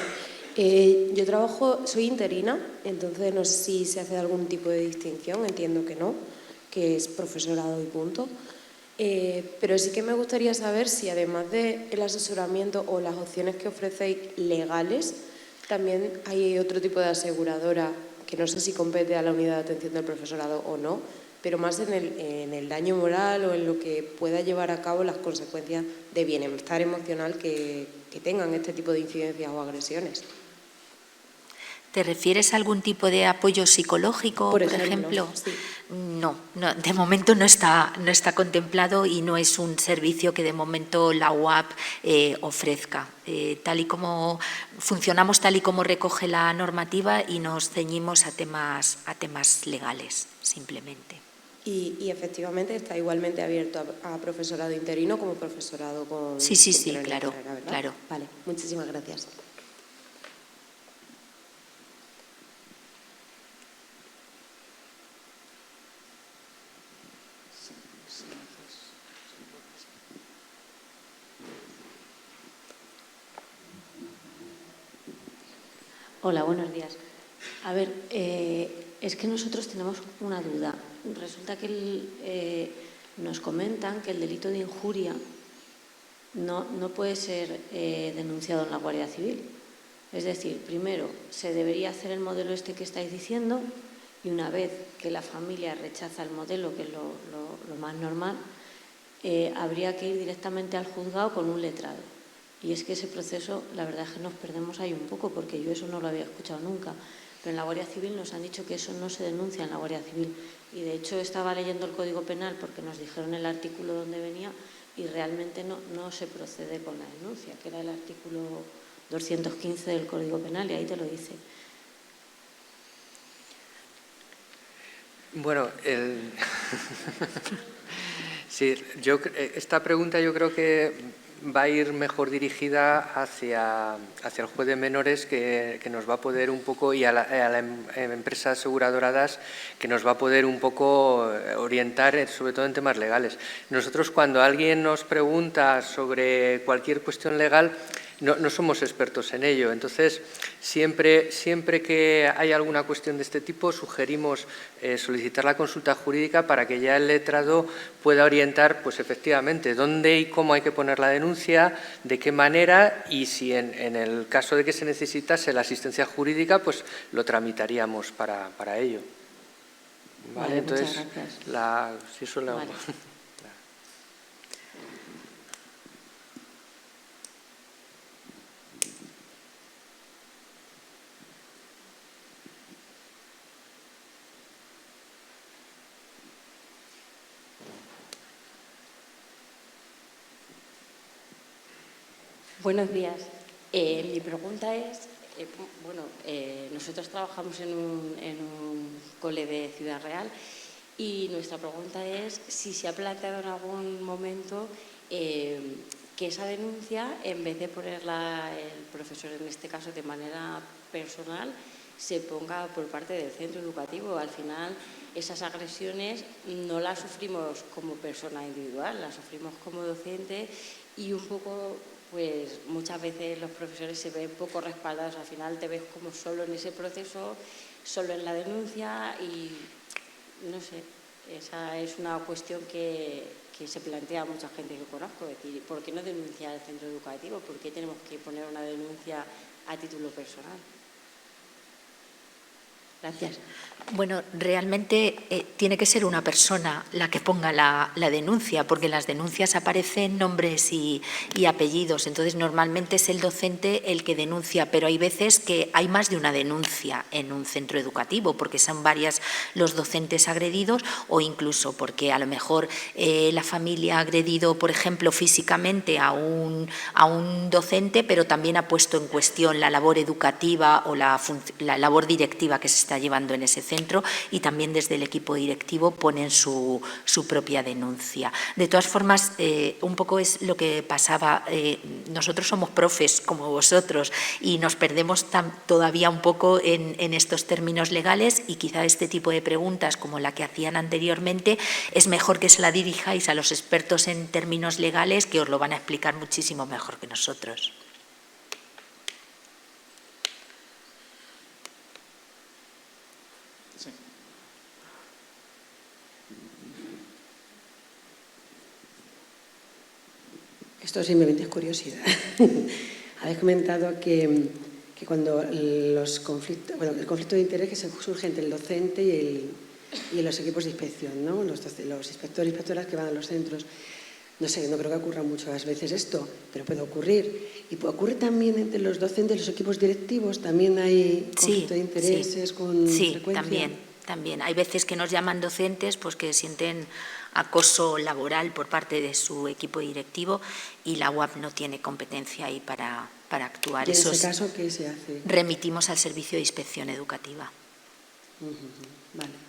S4: Yo soy interina, entonces no sé si se hace algún tipo de distinción, entiendo que no, que es profesorado y punto. Pero sí que me gustaría saber si además del asesoramiento o las opciones que ofrecéis legales, también hay otro tipo de aseguradora que no sé si compete a la unidad de atención del profesorado o no, pero más en el daño moral o en lo que pueda llevar a cabo las consecuencias de bienestar emocional que tengan este tipo de incidencias o agresiones.
S1: ¿Te refieres a algún tipo de apoyo psicológico, por ejemplo?
S4: Sí.
S1: No, de momento no está contemplado y no es un servicio que de momento la UAP ofrezca. Funcionamos tal y como recoge la normativa y nos ceñimos a temas legales, simplemente.
S4: Y efectivamente está igualmente abierto a profesorado interino como profesorado con...
S1: Sí, claro,
S4: carrera, ¿verdad?
S1: claro.
S4: Vale, muchísimas gracias.
S5: Hola, buenos días. A ver, es que nosotros tenemos una duda. Resulta que nos comentan que el delito de injuria no puede ser denunciado en la Guardia Civil. Es decir, primero se debería hacer el modelo este que estáis diciendo y una vez que la familia rechaza el modelo, que es lo más normal, habría que ir directamente al juzgado con un letrado. Y es que ese proceso, la verdad es que nos perdemos ahí un poco, porque yo eso no lo había escuchado nunca. Pero en la Guardia Civil nos han dicho que eso no se denuncia en la Guardia Civil. Y de hecho estaba leyendo el Código Penal porque nos dijeron el artículo donde venía y realmente no se procede con la denuncia, que era el artículo 215 del Código Penal, y ahí te lo dice.
S2: Bueno, sí, esta pregunta yo creo que va a ir mejor dirigida hacia el juez de menores que nos va a poder un poco, y a la empresa aseguradora DAS, que nos va a poder un poco orientar, sobre todo en temas legales. Nosotros, cuando alguien nos pregunta sobre cualquier cuestión legal, no somos expertos en ello. Entonces, siempre que hay alguna cuestión de este tipo, sugerimos solicitar la consulta jurídica para que ya el letrado pueda orientar, pues efectivamente, dónde y cómo hay que poner la denuncia, de qué manera, y si en el caso de que se necesitase la asistencia jurídica, pues lo tramitaríamos para ello.
S5: Vale,
S2: entonces,
S5: muchas gracias.
S2: si eso lo...
S5: Vale.
S6: Buenos días. Mi pregunta es, nosotros trabajamos en un cole de Ciudad Real y nuestra pregunta es si se ha planteado en algún momento que esa denuncia, en vez de ponerla el profesor, en este caso de manera personal, se ponga por parte del centro educativo. Al final, esas agresiones no las sufrimos como persona individual, las sufrimos como docente y un poco... pues muchas veces los profesores se ven poco respaldados, al final te ves como solo en ese proceso, solo en la denuncia y no sé, esa es una cuestión que se plantea a mucha gente que conozco, es decir, ¿por qué no denunciar al centro educativo? ¿Por qué tenemos que poner una denuncia a título personal? Gracias.
S1: Bueno, realmente tiene que ser una persona la que ponga la denuncia, porque en las denuncias aparecen nombres y apellidos. Entonces, normalmente es el docente el que denuncia, pero hay veces que hay más de una denuncia en un centro educativo, porque son varias los docentes agredidos, o incluso porque a lo mejor la familia ha agredido, por ejemplo, físicamente a un docente, pero también ha puesto en cuestión la labor educativa o la labor directiva que se está llevando en ese centro, y también desde el equipo directivo ponen su propia denuncia. De todas formas, un poco es lo que pasaba, nosotros somos profes como vosotros y nos perdemos todavía un poco en estos términos legales, y quizá este tipo de preguntas como la que hacían anteriormente es mejor que se la dirijáis a los expertos en términos legales, que os lo van a explicar muchísimo mejor que nosotros.
S7: Esto simplemente es curiosidad. Habéis comentado que cuando los conflictos, bueno, el conflicto de interés que surge entre el docente y los equipos de inspección, ¿no? Los inspectores y inspectoras que van a los centros. No sé, no creo que ocurra muchas veces esto, pero puede ocurrir. ¿Y ocurre también entre los docentes y los equipos directivos? ¿También hay conflicto de intereses con frecuencia?
S1: Sí, también. Hay veces que nos llaman docentes pues que sienten acoso laboral por parte de su equipo directivo y la UAP no tiene competencia ahí para actuar.
S7: ¿Y en ese caso qué se hace?
S1: Remitimos al Servicio de Inspección Educativa.
S7: Vale.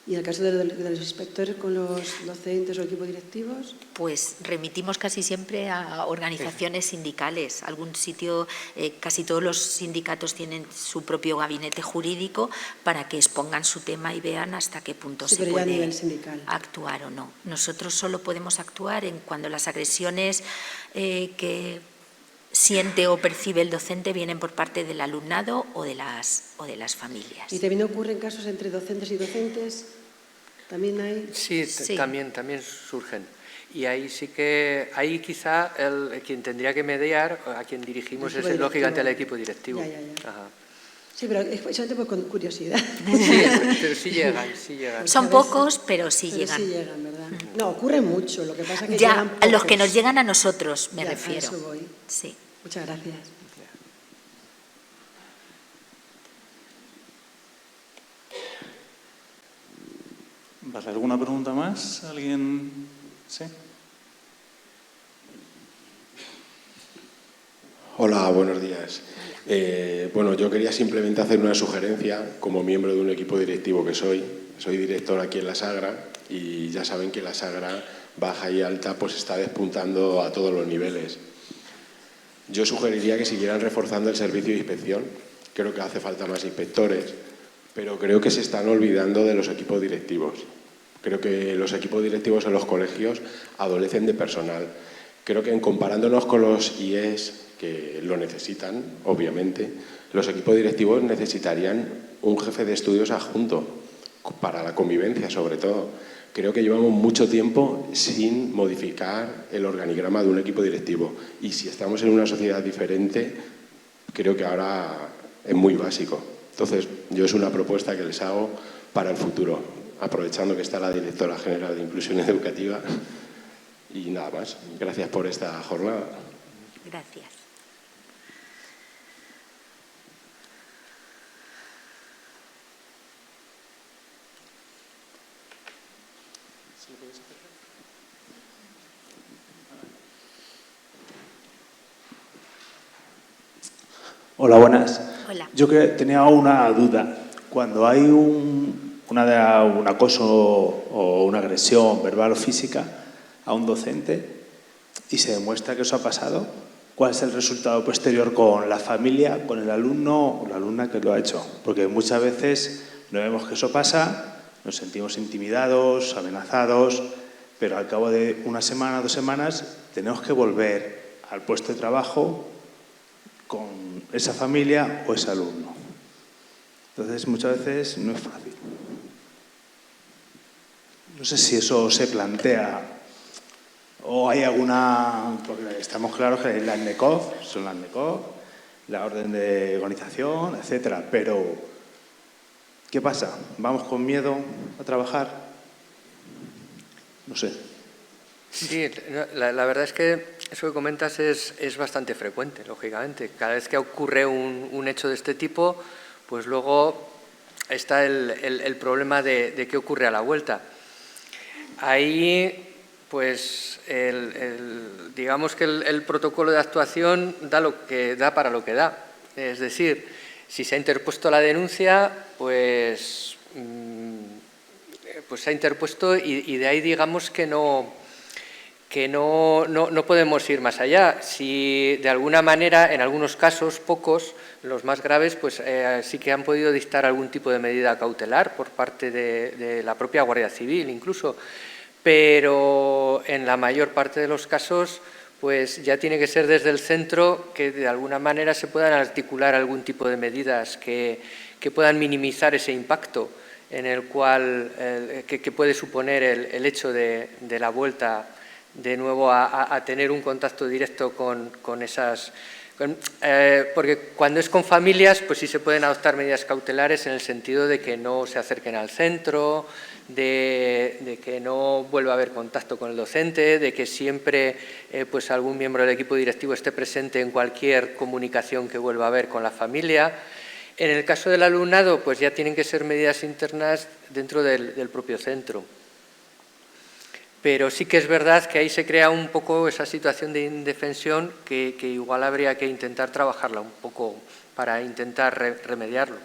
S7: ¿Y en el caso de los inspectores con los docentes o equipos directivos?
S1: Pues remitimos casi siempre a organizaciones sindicales. Algún sitio, casi todos los sindicatos tienen su propio gabinete jurídico para que expongan su tema y vean hasta qué punto se puede
S7: a nivel sindical.
S1: Actuar o no. Nosotros solo podemos actuar cuando las agresiones que siente o percibe el docente vienen por parte del alumnado o de las familias.
S7: ¿Y también ocurren casos entre docentes y docentes? ¿También hay?
S2: Sí. También surgen. Y ahí sí que, quizá quien tendría que mediar, a quien dirigimos es lógicamente el equipo directivo.
S7: Ya.
S2: Ajá.
S7: Sí, pero es solamente por curiosidad.
S2: Sí, pero sí llegan.
S1: Son pocos, pero sí llegan.
S7: Sí llegan, ¿verdad? No, ocurre mucho, lo que pasa es que
S1: ya,
S7: llegan pocos.
S1: A los que nos llegan a nosotros, me refiero.
S7: A eso voy.
S1: Sí.
S7: Muchas gracias.
S3: ¿Vale? ¿Alguna pregunta más? ¿Alguien? ¿Sí?
S8: Hola, buenos días. Bueno, yo quería simplemente hacer una sugerencia como miembro de un equipo directivo que soy. Soy director aquí en la Sagra y ya saben que la Sagra baja y alta pues está despuntando a todos los niveles. Yo sugeriría que siguieran reforzando el servicio de inspección. Creo que hace falta más inspectores, pero creo que se están olvidando de los equipos directivos. Creo que los equipos directivos en los colegios adolecen de personal. Creo que comparándonos con los IES, que lo necesitan, obviamente, los equipos directivos necesitarían un jefe de estudios adjunto, para la convivencia sobre todo. Creo que llevamos mucho tiempo sin modificar el organigrama de un equipo directivo y si estamos en una sociedad diferente, creo que ahora es muy básico. Entonces, yo es una propuesta que les hago para el futuro, aprovechando que está la directora general de Inclusión Educativa y nada más. Gracias por esta jornada.
S1: Gracias.
S9: Hola, buenas.
S1: Hola.
S9: Yo tenía una duda. Cuando hay un acoso o una agresión verbal o física a un docente y se demuestra que eso ha pasado, ¿cuál es el resultado posterior con la familia, con el alumno o la alumna que lo ha hecho? Porque muchas veces no vemos que eso pasa, nos sentimos intimidados, amenazados, pero al cabo de una semana, 2 semanas, tenemos que volver al puesto de trabajo con esa familia o ese alumno. Entonces, muchas veces no es fácil. No sé si eso se plantea o hay alguna... Porque estamos claros que hay la NECOF, son las NECOF, la orden de organización, etcétera. Pero, ¿qué pasa? ¿Vamos con miedo a trabajar? No sé.
S2: Sí, la verdad es que eso que comentas es bastante frecuente, lógicamente. Cada vez que ocurre un hecho de este tipo, pues luego está el problema de qué ocurre a la vuelta. Ahí, pues, digamos que el protocolo de actuación da para lo que da. Es decir, si se ha interpuesto la denuncia, pues se ha interpuesto y de ahí digamos que no podemos ir más allá. Si de alguna manera, en algunos casos, pocos, los más graves, pues sí que han podido dictar algún tipo de medida cautelar por parte de la propia Guardia Civil incluso, pero en la mayor parte de los casos pues ya tiene que ser desde el centro que de alguna manera se puedan articular algún tipo de medidas que puedan minimizar ese impacto en el cual que puede suponer el hecho de la vuelta de nuevo a tener un contacto directo con esas... porque cuando es con familias, pues sí se pueden adoptar medidas cautelares en el sentido de que no se acerquen al centro, de que no vuelva a haber contacto con el docente, de que siempre pues algún miembro del equipo directivo esté presente en cualquier comunicación que vuelva a haber con la familia. En el caso del alumnado, pues ya tienen que ser medidas internas dentro del propio centro. Pero sí que es verdad que ahí se crea un poco esa situación de indefensión que igual habría que intentar trabajarla un poco para intentar remediarlo.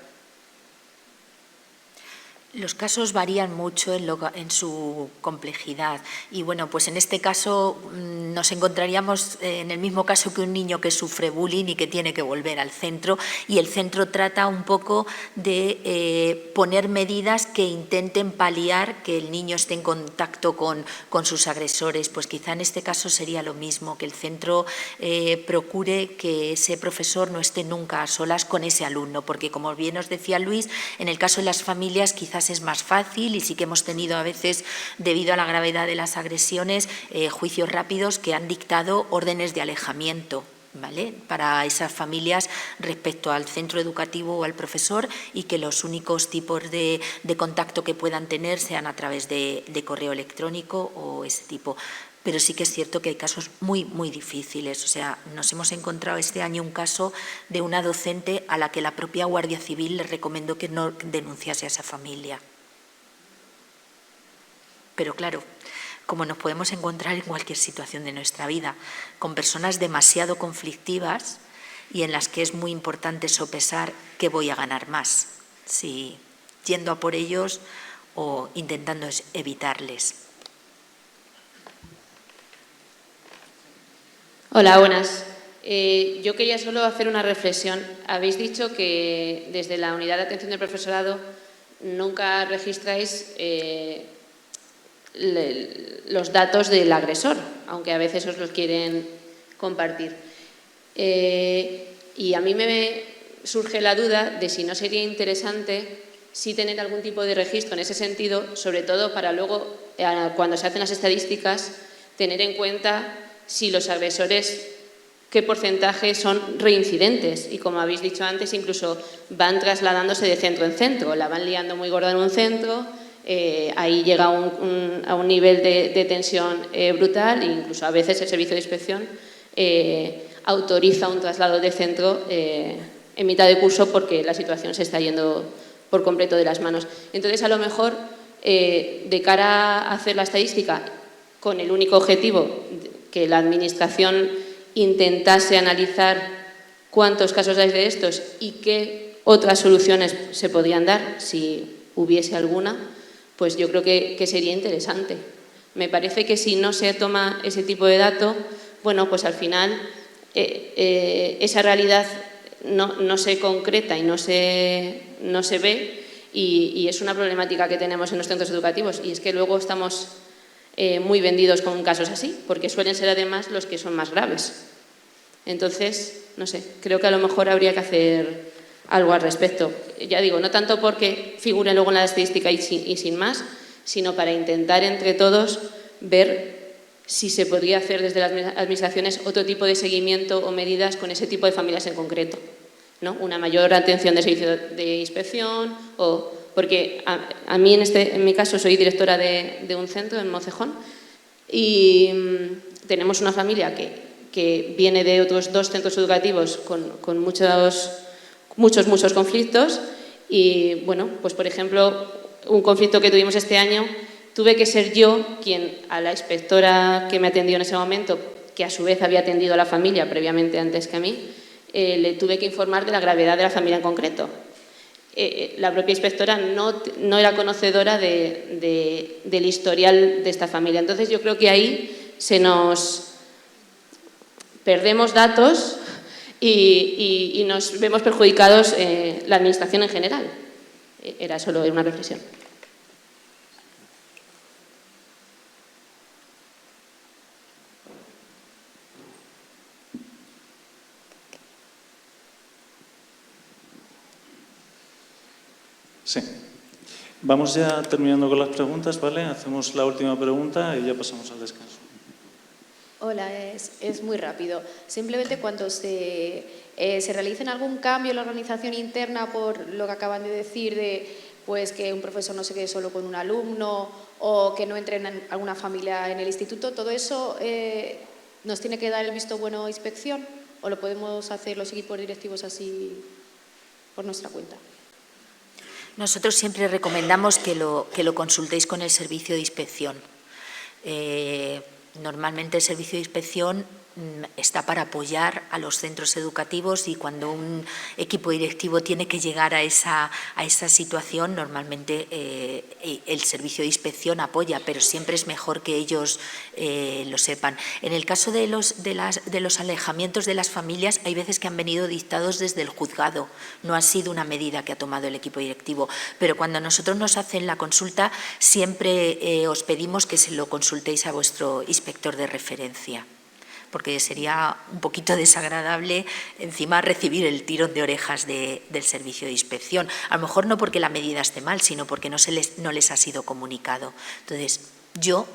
S1: Los casos varían mucho en su complejidad y bueno, pues en este caso nos encontraríamos en el mismo caso que un niño que sufre bullying y que tiene que volver al centro, y el centro trata un poco de poner medidas que intenten paliar que el niño esté en contacto con sus agresores. Pues quizá en este caso sería lo mismo, que el centro procure que ese profesor no esté nunca a solas con ese alumno, porque como bien os decía Luis, en el caso de las familias quizás es más fácil y sí que hemos tenido a veces, debido a la gravedad de las agresiones, juicios rápidos que han dictado órdenes de alejamiento, ¿vale?, para esas familias respecto al centro educativo o al profesor, y que los únicos tipos de contacto que puedan tener sean a través de correo electrónico o ese tipo. Pero sí que es cierto que hay casos muy, muy difíciles. O sea, nos hemos encontrado este año un caso de una docente a la que la propia Guardia Civil le recomendó que no denunciase a esa familia. Pero claro, como nos podemos encontrar en cualquier situación de nuestra vida, con personas demasiado conflictivas y en las que es muy importante sopesar qué voy a ganar más, si yendo a por ellos o intentando evitarles.
S10: Hola, buenas. Yo quería solo hacer una reflexión. Habéis dicho que desde la unidad de atención del profesorado nunca registráis los datos del agresor, aunque a veces os los quieren compartir. Y a mí me surge la duda de si no sería interesante sí tener algún tipo de registro en ese sentido, sobre todo para luego, cuando se hacen las estadísticas, tener en cuenta si los agresores, qué porcentaje son reincidentes. Y como habéis dicho antes, incluso van trasladándose de centro en centro, la van liando muy gorda en un centro, ahí llega a un nivel de tensión brutal, e incluso a veces el servicio de inspección autoriza un traslado de centro en mitad de curso porque la situación se está yendo por completo de las manos. Entonces, a lo mejor, de cara a hacer la estadística con el único objetivo que la Administración intentase analizar cuántos casos hay de estos y qué otras soluciones se podrían dar, si hubiese alguna, pues yo creo que sería interesante. Me parece que si no se toma ese tipo de dato, bueno, pues al final esa realidad no se concreta y no se ve, y es una problemática que tenemos en los centros educativos, y es que luego estamos muy vendidos con casos así, porque suelen ser además los que son más graves. Entonces, no sé, creo que a lo mejor habría que hacer algo al respecto. Ya digo, no tanto porque figure luego en la estadística y sin más, sino para intentar entre todos ver si se podría hacer desde las administraciones otro tipo de seguimiento o medidas con ese tipo de familias en concreto, ¿no? Una mayor atención de servicio de inspección, porque a mí en mi caso soy directora de un centro en Mocejón, y tenemos una familia que viene de otros 2 centros educativos con muchos conflictos, y bueno, pues por ejemplo, un conflicto que tuvimos este año, tuve que ser yo quien, a la inspectora que me atendió en ese momento, que a su vez había atendido a la familia previamente antes que a mí, le tuve que informar de la gravedad de la familia en concreto. La propia inspectora no era conocedora del historial de esta familia. Entonces yo creo que ahí perdemos datos y nos vemos perjudicados la administración en general. Era solo una reflexión.
S3: Sí. Vamos ya terminando con las preguntas, ¿vale? Hacemos la última pregunta y ya pasamos al descanso.
S10: Hola, es muy rápido. Simplemente cuando se realicen algún cambio en la organización interna por lo que acaban de decir de pues que un profesor no se quede solo con un alumno o que no entre en alguna familia en el instituto, todo eso nos tiene que dar el visto bueno a inspección o lo podemos hacer los equipos directivos así por nuestra cuenta.
S1: Nosotros siempre recomendamos que lo consultéis con el servicio de inspección. Normalmente el servicio de inspección está para apoyar a los centros educativos y cuando un equipo directivo tiene que llegar a esa situación, normalmente el servicio de inspección apoya, pero siempre es mejor que ellos lo sepan. En el caso de los alejamientos de las familias, hay veces que han venido dictados desde el juzgado, no ha sido una medida que ha tomado el equipo directivo, pero cuando nosotros nos hacen la consulta, siempre os pedimos que se lo consultéis a vuestro inspector de referencia, porque sería un poquito desagradable encima recibir el tirón de orejas del servicio de inspección. A lo mejor no porque la medida esté mal, sino porque no les ha sido comunicado. Entonces, yo,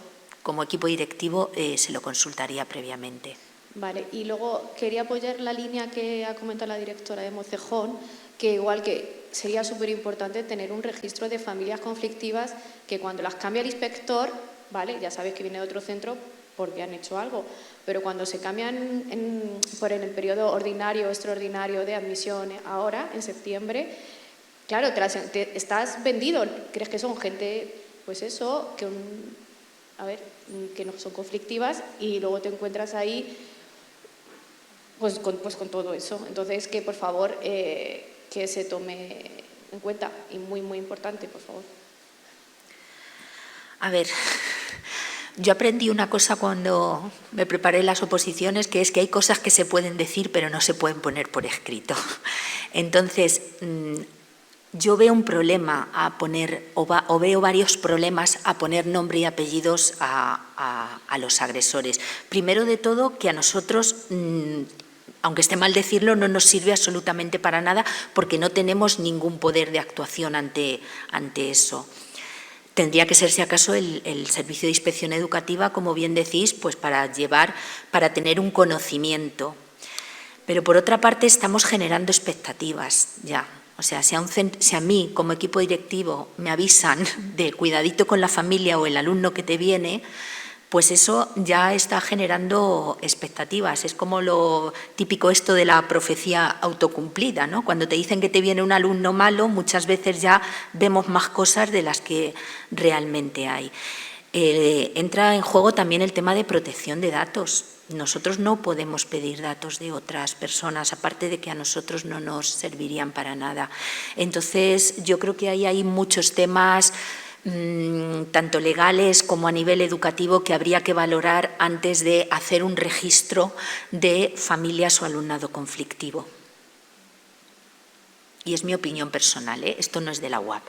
S1: como equipo directivo, se lo consultaría previamente.
S10: Vale, y luego quería apoyar la línea que ha comentado la directora de Mocejón, que igual que sería súper importante tener un registro de familias conflictivas que cuando las cambia el inspector, ¿vale? Ya sabéis que viene de otro centro porque han hecho algo, pero cuando se cambian por en el periodo ordinario o extraordinario de admisión ahora, en septiembre, claro, estás vendido, crees que son gente, pues eso, que no son conflictivas y luego te encuentras ahí pues con todo eso. Entonces, que por favor que se tome en cuenta y muy, muy importante, por favor.
S1: A ver, yo aprendí una cosa cuando me preparé las oposiciones, que es que hay cosas que se pueden decir pero no se pueden poner por escrito. Entonces, yo veo un problema a poner, o veo varios problemas a poner nombre y apellidos a los agresores. Primero de todo, que a nosotros, aunque esté mal decirlo, no nos sirve absolutamente para nada porque no tenemos ningún poder de actuación ante eso. Tendría que ser, si acaso, el servicio de inspección educativa, como bien decís, pues para tener un conocimiento. Pero por otra parte estamos generando expectativas ya. O sea, si a mí como equipo directivo me avisan de cuidadito con la familia o el alumno que te viene, pues eso ya está generando expectativas. Es como lo típico esto de la profecía autocumplida, ¿no? Cuando te dicen que te viene un alumno malo, muchas veces ya vemos más cosas de las que realmente hay. Entra en juego también el tema de protección de datos. Nosotros no podemos pedir datos de otras personas, aparte de que a nosotros no nos servirían para nada. Entonces, yo creo que ahí hay muchos temas tanto legales como a nivel educativo que habría que valorar antes de hacer un registro de familias o alumnado conflictivo. Y es mi opinión personal, ¿eh? Esto no es de la UAP.